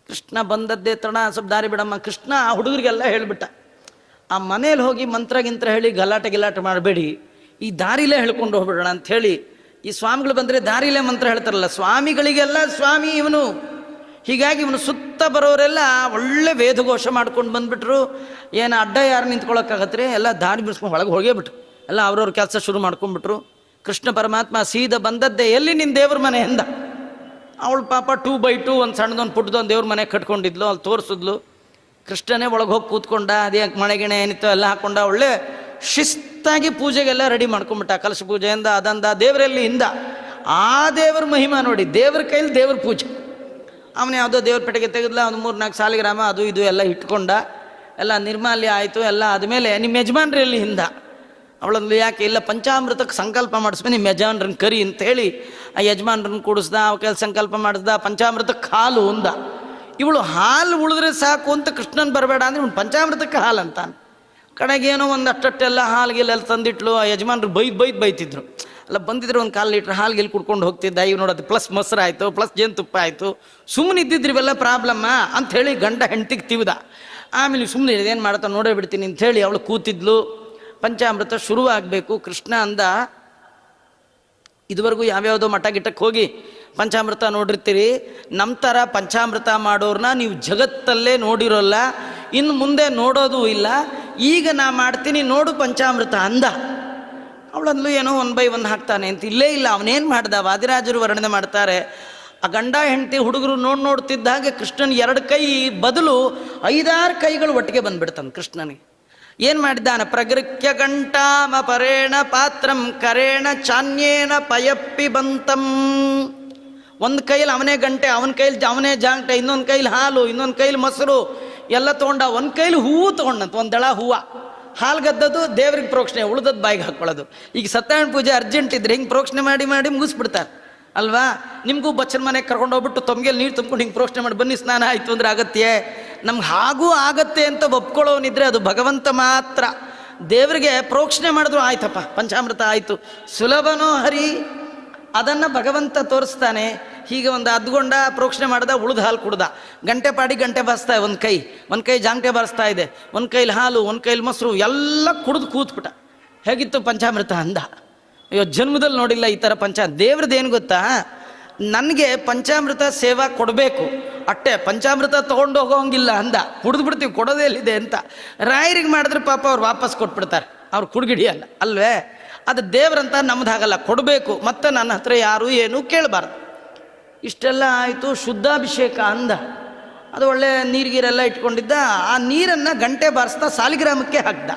ಕೃಷ್ಣ ಬಂದದ್ದೇ ತಡ, ಸ್ವಲ್ಪ ದಾರಿ ಬಿಡಮ್ಮ. ಕೃಷ್ಣ ಆ ಹುಡುಗರಿಗೆಲ್ಲ ಹೇಳಿಬಿಟ್ಟ, ಆ ಮನೇಲಿ ಹೋಗಿ ಮಂತ್ರ ಹೇಳಿ ಗಲಾಟೆ ಮಾಡಬೇಡಿ, ಈ ದಾರಿಲೇ ಹೇಳ್ಕೊಂಡು ಹೋಗ್ಬಿಡೋಣ ಅಂಥೇಳಿ. ಈ ಸ್ವಾಮಿಗಳು ಬಂದರೆ ದಾರಿಲೇ ಮಂತ್ರ ಹೇಳ್ತಾರಲ್ಲ, ಸ್ವಾಮಿಗಳಿಗೆಲ್ಲ ಸ್ವಾಮಿ ಇವನು. ಹೀಗಾಗಿ ಇವನು ಸುತ್ತ ಬರೋರೆಲ್ಲ ಒಳ್ಳೆ ವೇದಘೋಷ ಮಾಡ್ಕೊಂಡು ಬಂದುಬಿಟ್ರು. ಏನು ಅಡ್ಡ ಯಾರು ನಿಂತ್ಕೊಳ್ಳೋಕ್ಕಾಗತ್ರಿ? ಎಲ್ಲ ದಾರಿ ಬಿಡಿಸ್ಕೊಂಡು ಒಳಗೆ ಹೋಗೇಬಿಟ್ರು. ಎಲ್ಲ ಅವ್ರವ್ರ ಕೆಲಸ ಶುರು ಮಾಡ್ಕೊಂಡ್ಬಿಟ್ರು. ಕೃಷ್ಣ ಪರಮಾತ್ಮ ಸೀದಾ ಬಂದದ್ದೇ ಎಲ್ಲಿ ನಿನ್ನ ದೇವ್ರ ಮನೆ ಎಂದ. ಅವಳು ಪಾಪ 2x2 ಒಂದು ಸಣ್ಣದೊಂದು ಪುಟ್ಟದೊಂದು ದೇವ್ರ ಮನೆ ಕಟ್ಕೊಂಡಿದ್ಲು, ಅಲ್ಲಿ ತೋರಿಸಿದ್ಲು. ಕೃಷ್ಣನೇ ಒಳಗೆ ಹೋಗಿ ಕೂತ್ಕೊಂಡ. ಅದೇ ಮಳೆಗಿಣೆ ಏನಿತ್ತು ಎಲ್ಲ ಹಾಕ್ಕೊಂಡ. ಒಳ್ಳೆ ಶಿಸ್ತಾಗಿ ಪೂಜೆಗೆಲ್ಲ ರೆಡಿ ಮಾಡ್ಕೊಂಬಿಟ್ಟ. ಕಲಶ ಪೂಜೆಯಿಂದ ಅದಂದ ದೇವರಲ್ಲಿ ಹಿಂದ. ಆ ದೇವ್ರ ಮಹಿಮಾ ನೋಡಿ, ದೇವ್ರ ಕೈಲಿ ದೇವ್ರ ಪೂಜೆ. ಅವನು ಯಾವುದೋ ದೇವ್ರ ಪೆಟ್ಟಿಗೆ ತೆಗೆದ್ಲ, ಒಂದು 3-4 ಸಾಲಿಗ್ರಾಮ ಅದು ಇದು ಎಲ್ಲ ಇಟ್ಕೊಂಡ. ಎಲ್ಲ ನಿರ್ಮಾಲ್ಯ ಆಯಿತು. ಎಲ್ಲ ಆದಮೇಲೆ ನಿಮ್ಮ ಯಜಮಾನ್ರಲ್ಲಿ ಹಿಂದ. ಅವಳಂದು ಯಾಕೆ ಇಲ್ಲ, ಪಂಚಾಮೃತಕ್ಕೆ ಸಂಕಲ್ಪ ಮಾಡಿಸ್ಬೇಕು, ನಿಮ್ಮ ಯಜಮಾನ್ರನ್ನ ಕರಿ ಅಂತೇಳಿ ಆ ಯಜಮಾನ್ರನ್ನ ಕೂಡಿಸ್ದ. ಅವ ಕೈಲಿ ಸಂಕಲ್ಪ ಮಾಡಿಸ್ದ. ಪಂಚಾಮೃತಕ್ಕೆ ಹಾಲು ಉಂದ. ಇವಳು ಹಾಲು ಉಳಿದ್ರೆ ಸಾಕು ಅಂತ ಕೃಷ್ಣನ್ ಬರಬೇಡ ಅಂದರೆ ಇವನು ಪಂಚಾಮೃತಕ್ಕೆ ಹಾಲು ಅಂತಾನೆ. ಕಡೆಗೆ ಏನೋ ಒಂದು ಅಟ್ಟೆಲ್ಲ ಹಾಲ್ಗಿಲ್ಲೆಲ್ಲ ತಂದಿಟ್ಲು. ಆ ಯಜಮಾನ್ರು ಬೈತಿದ್ರು. ಅಲ್ಲ ಬಂದಿದ್ರು, ಒಂದು 1/4 ಲೀಟ್ರ್ ಹಾಲ್ಗಿಲ್ಲಿ ಕುಡ್ಕೊಂಡು ಹೋಗ್ತಿದ್ದ. ಇವ್ ನೋಡೋದು ಪ್ಲಸ್ ಮೊಸರು ಆಯಿತು, ಪ್ಲಸ್ ಜೇನುತುಪ್ಪ ಆಯಿತು. ಸುಮ್ಮನೆ ಇದ್ದಿದ್ರಿ ಇವೆಲ್ಲ ಪ್ರಾಬ್ಲಮ್ಮ ಅಂಥೇಳಿ ಗಂಡ ಹೆಂಡತಿಗೆ ತಿವಿದ. ಆಮೇಲೆ ಸುಮ್ಮನೆ ಏನು ಮಾಡ್ತಾ ನೋಡೇ ಬಿಡ್ತೀನಿ ಅಂಥೇಳಿ ಅವಳು ಕೂತಿದ್ಲು. ಪಂಚಾಮೃತ ಶುರುವಾಗಬೇಕು. ಕೃಷ್ಣ ಅಂದ, ಇದುವರೆಗೂ ಯಾವ್ಯಾವುದೋ ಮಠ ಗಿಟ್ಟಕ್ಕೆ ಹೋಗಿ ಪಂಚಾಮೃತ ನೋಡಿರ್ತೀರಿ, ನಮ್ಮ ಥರ ಪಂಚಾಮೃತ ಮಾಡೋರನ್ನ ನೀವು ಜಗತ್ತಲ್ಲೇ ನೋಡಿರೋಲ್ಲ, ಇನ್ನು ಮುಂದೆ ನೋಡೋದು ಇಲ್ಲ. ಈಗ ನಾ ಮಾಡ್ತೀನಿ ನೋಡು ಪಂಚಾಮೃತ ಅಂದ. ಅವಳಂದ್ಲು ಏನೋ 1/1 ಹಾಕ್ತಾನೆ ಅಂತ. ಇಲ್ಲೇ ಇಲ್ಲ, ಅವನೇನು ಮಾಡ್ದ? ವಾದಿರಾಜರು ವರ್ಣನೆ ಮಾಡ್ತಾರೆ, ಆ ಗಂಡ ಹೆಂಡತಿ ಹುಡುಗರು ನೋಡ್ತಿದ್ದ ಹಾಗೆ ಕೃಷ್ಣನ 2 ಕೈ ಬದಲು 5-6 ಕೈಗಳು ಒಟ್ಟಿಗೆ ಬಂದ್ಬಿಡ್ತಾನೆ ಕೃಷ್ಣನಿಗೆ. ಏನು ಮಾಡಿದ್ದಾನೆ? ಪ್ರಗೃಹ್ಯ ಗಂಟಾಮ ಪರೇಣ ಪಾತ್ರಂ ಕರೇಣ ಚಾನ್ಯೇನ ಪಯಪ್ಪಿ ಬಂತಂ. ಒಂದು ಕೈಲಿ ಅವನೇ ಗಂಟೆ, ಅವನ ಕೈಲಿ ಅವನೇ ಜಾಂಗಟೆ, ಇನ್ನೊಂದು ಕೈಲಿ ಹಾಲು, ಇನ್ನೊಂದು ಕೈಲಿ ಮೊಸರು ಎಲ್ಲ ತೊಗೊಂಡ. ಒಂದು ಕೈಲಿ ಹೂವು ತೊಗೊಂಡಂತ, ಒಂದು ದಳ ಹೂವು. ಹಾಲು ಗದ್ದದು ದೇವ್ರಿಗೆ ಪ್ರೋಕ್ಷಣೆ, ಉಳ್ದದ್ದು ಬಾಯಿಗೆ ಹಾಕ್ಕೊಳ್ಳೋದು. ಈಗ ಸತ್ಯನಾರಾಯಣ ಪೂಜೆ ಅರ್ಜೆಂಟ್ ಇದ್ರೆ ಹಿಂಗೆ ಪ್ರೋಕ್ಷಣೆ ಮಾಡಿ ಮುಗಿಸ್ಬಿಡ್ತಾರೆ ಅಲ್ವಾ? ನಿಮಗೂ ಬಚ್ಚನ ಮನೆಗೆ ಕರ್ಕೊಂಡು ಹೋಗ್ಬಿಟ್ಟು ತಮ್ಗೆಲ್ಲಿ ನೀರು ತುಂಬ್ಕೊಂಡು ಹಿಂಗೆ ಪ್ರೋಕ್ಷಣೆ ಮಾಡಿ ಬನ್ನಿ ಸ್ನಾನ ಆಯಿತು ಅಂದರೆ ಆಗತ್ತೆ? ನಮ್ಗೆ ಹಾಗೂ ಆಗತ್ತೆ ಅಂತ ಒಪ್ಕೊಳ್ಳೋನಿದ್ರೆ ಅದು ಭಗವಂತ ಮಾತ್ರ. ದೇವರಿಗೆ ಪ್ರೋಕ್ಷಣೆ ಮಾಡಿದ್ರು ಆಯ್ತಪ್ಪ, ಪಂಚಾಮೃತ ಆಯಿತು, ಸುಲಭನೋ ಹರಿ. ಅದನ್ನು ಭಗವಂತ ತೋರಿಸ್ತಾನೆ. ಹೀಗೆ ಒಂದು ಅದ್ಗೊಂಡ ಪ್ರೋಕ್ಷಣೆ ಮಾಡ್ದ, ಉಳ್ದ ಹಾಲು ಕುಡ್ದ. ಗಂಟೆ ಬಾರಿಸ್ತಾ ಒಂದು ಕೈ ಜಾಂಗಟೆ ಬಾರಿಸ್ತಾ ಇದೆ, ಒಂದು ಕೈಲಿ ಹಾಲು, ಒಂದು ಕೈಲಿ ಮೊಸರು, ಎಲ್ಲ ಕುಡಿದು ಕೂತ್ಬಿಟ್ಟ. ಹೇಗಿತ್ತು ಪಂಚಾಮೃತ ಅಂದ. ಅಯ್ಯೋ, ಜನ್ಮದಲ್ಲಿ ನೋಡಿಲ್ಲ ಈ ಥರ ದೇವ್ರದ್ದೇನು ಗೊತ್ತಾ? ನನಗೆ ಪಂಚಾಮೃತ ಸೇವಾ ಕೊಡಬೇಕು ಅಷ್ಟೇ, ಪಂಚಾಮೃತ ತೊಗೊಂಡು ಹೋಗೋಂಗಿಲ್ಲ ಅಂದ. ಕುಡಿದ್ಬಿಡ್ತೀವಿ, ಕೊಡೋದೇ ಎಲ್ಲಿದೆ ಅಂತ. ರಾಯರಿಗೆ ಮಾಡಿದ್ರೆ ಪಾಪ ಅವ್ರು ವಾಪಸ್ ಕೊಟ್ಬಿಡ್ತಾರೆ, ಅವ್ರು ಕುಡ್ಗಿಡಿಯಲ್ಲ ಅಲ್ವೇ? ಅದು ದೇವ್ರಂತ ನಮ್ದಾಗಲ್ಲ, ಕೊಡಬೇಕು. ಮತ್ತು ನನ್ನ ಹತ್ರ ಯಾರೂ ಏನೂ ಕೇಳಬಾರ್ದು. ಇಷ್ಟೆಲ್ಲ ಆಯಿತು. ಶುದ್ಧಾಭಿಷೇಕ ಅಂದ. ಅದು ಒಳ್ಳೆ ನೀರಿಗೀರೆಲ್ಲ ಇಟ್ಕೊಂಡಿದ್ದ. ಆ ನೀರನ್ನು ಗಂಟೆ ಬಾರಿಸ್ತಾ ಸಾಲಿಗ್ರಾಮಕ್ಕೆ ಹಾಕ್ದ.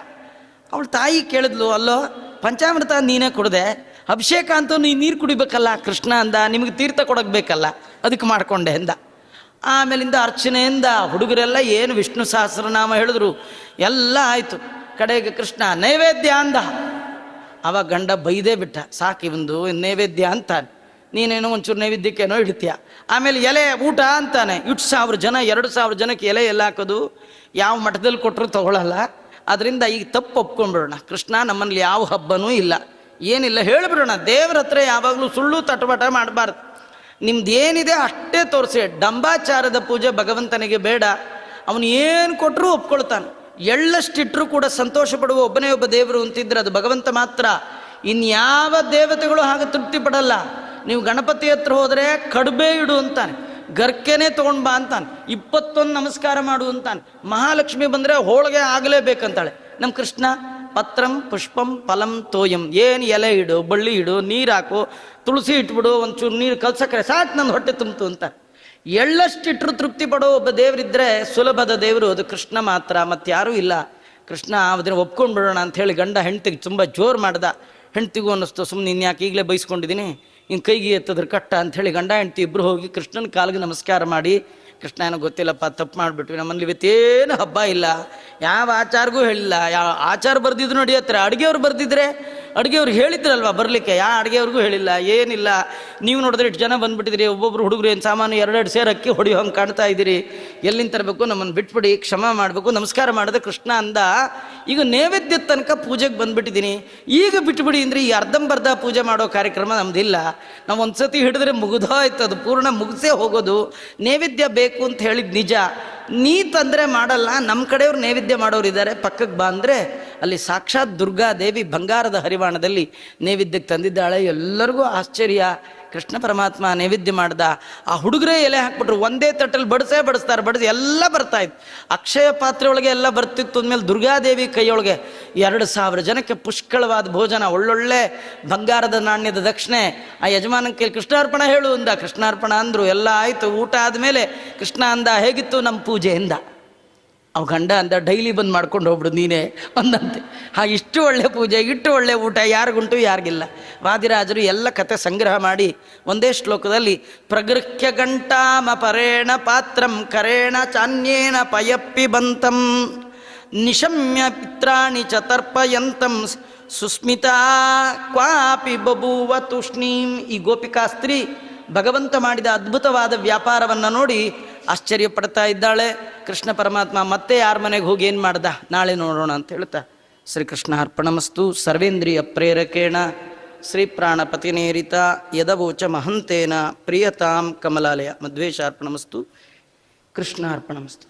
ಅವಳು ತಾಯಿ ಕೇಳಿದ್ಲು, ಅಲ್ಲೋ ಪಂಚಾಮೃತ ನೀನೇ ಕುಡ್ದೆ, ಅಭಿಷೇಕ ಅಂತೂ ನೀನು ನೀರು ಕುಡಿಬೇಕಲ್ಲ. ಕೃಷ್ಣ ಅಂದ, ನಿಮಗೆ ತೀರ್ಥ ಕೊಡೋಕೆ ಬೇಕಲ್ಲ, ಅದಕ್ಕೆ ಮಾಡಿಕೊಂಡೆ ಅಂದ. ಆಮೇಲಿಂದ ಅರ್ಚನೆಯಿಂದ ಹುಡುಗರೆಲ್ಲ ಏನು ವಿಷ್ಣು ಸಹಸ್ರನಾಮ ಹೇಳಿದ್ರು, ಎಲ್ಲ ಆಯಿತು. ಕಡೆಗೆ ಕೃಷ್ಣ ನೈವೇದ್ಯ ಅಂದ. ಅವಾಗ ಗಂಡ ಬೈದೇ ಬಿಟ್ಟ, ಸಾಕು ಇವಂದು ನೈವೇದ್ಯ ಅಂತಾನೆ, ನೀನೇನೋ ಒಂಚೂರು ನೈವೇದ್ಯಕ್ಕೇನೋ ಇಡ್ತೀಯ. ಆಮೇಲೆ ಎಲೆ ಊಟ ಅಂತಾನೆ. 1000 ಜನ 2000 ಜನಕ್ಕೆ ಎಲೆ ಎಲ್ಲ ಹಾಕೋದು ಯಾವ ಮಠದಲ್ಲಿ ಕೊಟ್ಟರು ತಗೊಳ್ಳಲ್ಲ. ಅದರಿಂದ ಈಗ ತಪ್ಪು ಒಪ್ಕೊಂಡ್ಬಿಡೋಣ. ಕೃಷ್ಣ ನಮ್ಮಲ್ಲಿ ಯಾವ ಹಬ್ಬನೂ ಇಲ್ಲ, ಏನಿಲ್ಲ, ಹೇಳಿಬಿಡೋಣ. ದೇವ್ರ ಹತ್ರ ಯಾವಾಗಲೂ ಸುಳ್ಳು ತಟುಬಟ ಮಾಡಬಾರ್ದು. ನಿಮ್ದು ಏನಿದೆ ಅಷ್ಟೇ ತೋರಿಸಿ. ಡಂಬಾಚಾರದ ಪೂಜೆ ಭಗವಂತನಿಗೆ ಬೇಡ. ಅವನು ಏನು ಕೊಟ್ಟರೂ ಒಪ್ಕೊಳ್ತಾನೆ. ಎಳ್ಳಷ್ಟಿಟ್ಟರೂ ಕೂಡ ಸಂತೋಷ ಪಡುವ ಒಬ್ಬನೇ ಒಬ್ಬ ದೇವರು ಅಂತಿದ್ರೆ ಅದು ಭಗವಂತ ಮಾತ್ರ. ಇನ್ಯಾವ ದೇವತೆಗಳು ಹಾಗೆ ತೃಪ್ತಿ ಪಡಲ್ಲ. ನೀವು ಗಣಪತಿ ಹತ್ರ ಹೋದರೆ ಕಡುಬೆ ಇಡು ಅಂತಾನೆ, ಗರ್ಕೆನೇ ತೊಗೊಂಡು ಬಾ ಅಂತಾನೆ, 21 ನಮಸ್ಕಾರ ಮಾಡು ಅಂತಾನೆ. ಮಹಾಲಕ್ಷ್ಮಿ ಬಂದರೆ ಹೋಳಿಗೆ ಆಗಲೇಬೇಕಂತಾಳೆ. ನಮ್ಮ ಕೃಷ್ಣ ಪತ್ರಂ ಪುಷ್ಪಂ ಫಲಂ ತೋಯಂ, ಏನು ಎಲೆ ಇಡು, ಬಳ್ಳಿ ಇಡು, ನೀರು ಹಾಕು, ತುಳಸಿ ಇಟ್ಬಿಡು, ಒಂಚೂರು ನೀರು ಕಲ್ಸಕ್ರೆ ಸಾಕು, ನನ್ನ ಹೊಟ್ಟೆ ತುಂಬಿತು ಅಂತ. ಎಳ್ಳಷ್ಟಿಟ್ಟರು ತೃಪ್ತಿ ಪಡೋ ಒಬ್ಬ ದೇವರಿದ್ದರೆ ಸುಲಭದ ದೇವರು ಅದು ಕೃಷ್ಣ ಮಾತ್ರ, ಮತ್ತಾರೂ ಇಲ್ಲ. ಕೃಷ್ಣ ಅದನ್ನು ಒಪ್ಕೊಂಡು ಬಿಡೋಣ ಅಂಥೇಳಿ ಗಂಡ ಹೆಂಡ್ತಿಗೆ ತುಂಬ ಜೋರು ಮಾಡ್ದ. ಹೆಂಡ್ತಿಗೂ ಅನ್ನಿಸ್ತು, ಸುಮ್ಮನೆ ಇನ್ಯಾಕೆ ಈಗಲೇ ಬೈಸ್ಕೊಂಡಿದ್ದೀನಿ, ಇನ್ನು ಕೈಗೆ ಎತ್ತದ್ರ ಕಟ್ಟ ಅಂಥೇಳಿ ಗಂಡ ಹೆಂಡ್ತಿ ಇಬ್ಬರು ಹೋಗಿ ಕೃಷ್ಣನ ಕಾಲಿಗೆ ನಮಸ್ಕಾರ ಮಾಡಿ, ಕೃಷ್ಣ ಏನೋ ಗೊತ್ತಿಲ್ಲಪ್ಪ, ತಪ್ಪು ಮಾಡಿಬಿಟ್ವಿ, ನಮ್ಮಲ್ಲಿ ಇವತ್ತೇನು ಹಬ್ಬ ಇಲ್ಲ, ಯಾವ ಆಚಾರಗೂ ಹೇಳಿಲ್ಲ, ಯಾವ ಆಚಾರ ಬರ್ದಿದ್ರು ನಡೆಯತ್ತರ, ಅಡುಗೆಯವ್ರು ಬರ್ದಿದ್ರೆ ಅಡುಗೆಯವ್ರಿಗೆ ಹೇಳಿದ್ರಲ್ವ ಬರಲಿಕ್ಕೆ, ಅಡುಗೆಯವ್ರಿಗೂ ಹೇಳಿಲ್ಲ, ಏನಿಲ್ಲ. ನೀವು ನೋಡಿದ್ರೆ ಇಷ್ಟು ಜನ ಬಂದುಬಿಟ್ಟಿದ್ದೀರಿ, ಒಬ್ಬೊಬ್ರು ಹುಡುಗರು ಏನು ಸಾಮಾನು 2 ಸೇರು ಅಕ್ಕಿ ಹೊಡೆಯೋ ಹಂಗೆ ಕಾಣ್ತಾ ಇದ್ದೀರಿ, ಎಲ್ಲಿಂದ ತರಬೇಕು, ನಮ್ಮನ್ನು ಬಿಟ್ಬಿಡಿ, ಕ್ಷಮ ಮಾಡಬೇಕು. ನಮಸ್ಕಾರ ಮಾಡಿದೆ ಕೃಷ್ಣ ಅಂದ. ಈಗ ನೈವೇದ್ಯದ ತನಕ ಪೂಜೆಗೆ ಬಂದುಬಿಟ್ಟಿದ್ದೀನಿ, ಈಗ ಬಿಟ್ಬಿಡಿ ಅಂದರೆ ಈ ಅರ್ಧಂಬರ್ಧ ಪೂಜೆ ಮಾಡೋ ಕಾರ್ಯಕ್ರಮ ನಮ್ಮದಿಲ್ಲ. ನಾವು ಒಂದು ಸತಿ ಹಿಡಿದ್ರೆ ಮುಗಿದೋಯ್ತು, ಅದು ಪೂರ್ಣ ಮುಗಿಸೇ ಹೋಗೋದು. ನೈವೇದ್ಯ ಬೇಕು ಅಂತ ಹೇಳಿದ ನಿಜ, ನೀ ತಂದರೆ ಮಾಡಲ್ಲ, ನಮ್ಮ ಕಡೆಯವ್ರು ನೈವೇದ್ಯ ಮಾಡೋರು ಇದ್ದಾರೆ, ಪಕ್ಕಕ್ಕೆ ಬಾ ಅಂದರೆ ಅಲ್ಲಿ ಸಾಕ್ಷಾತ್ ದುರ್ಗಾದೇವಿ ಬಂಗಾರದ ಹರಿವಾಣದಲ್ಲಿ ನೈವೇದ್ಯಕ್ಕೆ ತಂದಿದ್ದಾಳೆ. ಎಲ್ಲರಿಗೂ ಆಶ್ಚರ್ಯ. ಕೃಷ್ಣ ಪರಮಾತ್ಮ ನೈವೇದ್ಯ ಮಾಡ್ದ. ಆ ಹುಡುಗರೇ ಎಲೆ ಹಾಕ್ಬಿಟ್ರು, ಒಂದೇ ತಟ್ಟಲ್ಲಿ ಬಡಿಸಿ ಎಲ್ಲ ಬರ್ತಾಯಿತ್ತು. ಅಕ್ಷಯ ಪಾತ್ರೆ ಒಳಗೆ ಎಲ್ಲ ಬರ್ತಿತ್ತು. ಅಂದಮೇಲೆ ದುರ್ಗಾದೇವಿ ಕೈಯೊಳಗೆ 2,000 ಜನಕ್ಕೆ ಪುಷ್ಕಳವಾದ ಭೋಜನ, ಒಳ್ಳೊಳ್ಳೆ ಬಂಗಾರದ ನಾಣ್ಯದ ದಕ್ಷಿಣೆ. ಆ ಯಜಮಾನ ಕೈಲಿ ಕೃಷ್ಣಾರ್ಪಣ ಹೇಳು ಅಂದ. ಕೃಷ್ಣಾರ್ಪಣ ಅಂದರು, ಎಲ್ಲ ಆಯಿತು. ಊಟ ಆದಮೇಲೆ ಕೃಷ್ಣ ಅಂದ, ಹೇಗಿತ್ತು ನಮ್ಮ ಪೂಜೆ ಎಂದ. ಅವು ಗಂಡ ಅಂದ, ಡೈಲಿ ಬಂದು ಮಾಡ್ಕೊಂಡು ಹೋಗ್ಬಿಡು ನೀನೇ ಒಂದಂತೆ. ಇಷ್ಟು ಒಳ್ಳೆ ಪೂಜೆ, ಇಷ್ಟು ಒಳ್ಳೆ ಊಟ ಯಾರಿಗುಂಟು ಯಾರಿಗಿಲ್ಲ. ವಾದಿರಾಜರು ಎಲ್ಲ ಕತೆ ಸಂಗ್ರಹ ಮಾಡಿ ಒಂದೇ ಶ್ಲೋಕದಲ್ಲಿ ಪ್ರಗೃಹ್ಯ ಗಂಟಾಮ ಪರೇಣ ಪಾತ್ರಂ ಕರೇಣ ಚಾನ್ಯೇನ ಪಯಪ್ಪಿ ಬಂತಂ ನಿಶಮ್ಯ ಪಿತ್ರಾಣಿ ಚ ತರ್ಪಯಂತಂ ಸುಸ್ಮಿತಾ ಕ್ವಾಪಿ ಬಭೂವ ತೂಷ್ಣೀಂ. ಈ ಗೋಪಿಕಾ ಸ್ತ್ರೀ ಭಗವಂತ ಮಾಡಿದ ಅದ್ಭುತವಾದ ವ್ಯಾಪಾರವನ್ನು ನೋಡಿ ಆಶ್ಚರ್ಯ ಪಡ್ತಾ ಇದ್ದಾಳೆ. ಕೃಷ್ಣ ಪರಮಾತ್ಮ ಮತ್ತೆ ಯಾರ ಮನೆಗೆ ಹೋಗಿ ಏನು ಮಾಡ್ದ ನಾಳೆ ನೋಡೋಣ ಅಂತ ಹೇಳ್ತಾ, ಶ್ರೀಕೃಷ್ಣ ಅರ್ಪಣಮಸ್ತು. ಸರ್ವೇಂದ್ರಿಯ ಪ್ರೇರಕೇಣ ಶ್ರೀ ಪ್ರಾಣಪತಿನೇರಿತ ಯದವೋಚ ಮಹಂತೇನ ಪ್ರಿಯತಾಂ ಕಮಲಾಲಯ. ಮಧ್ವೇಶ ಅರ್ಪಣಮಸ್ತು. ಕೃಷ್ಣ ಅರ್ಪಣಮಸ್ತು.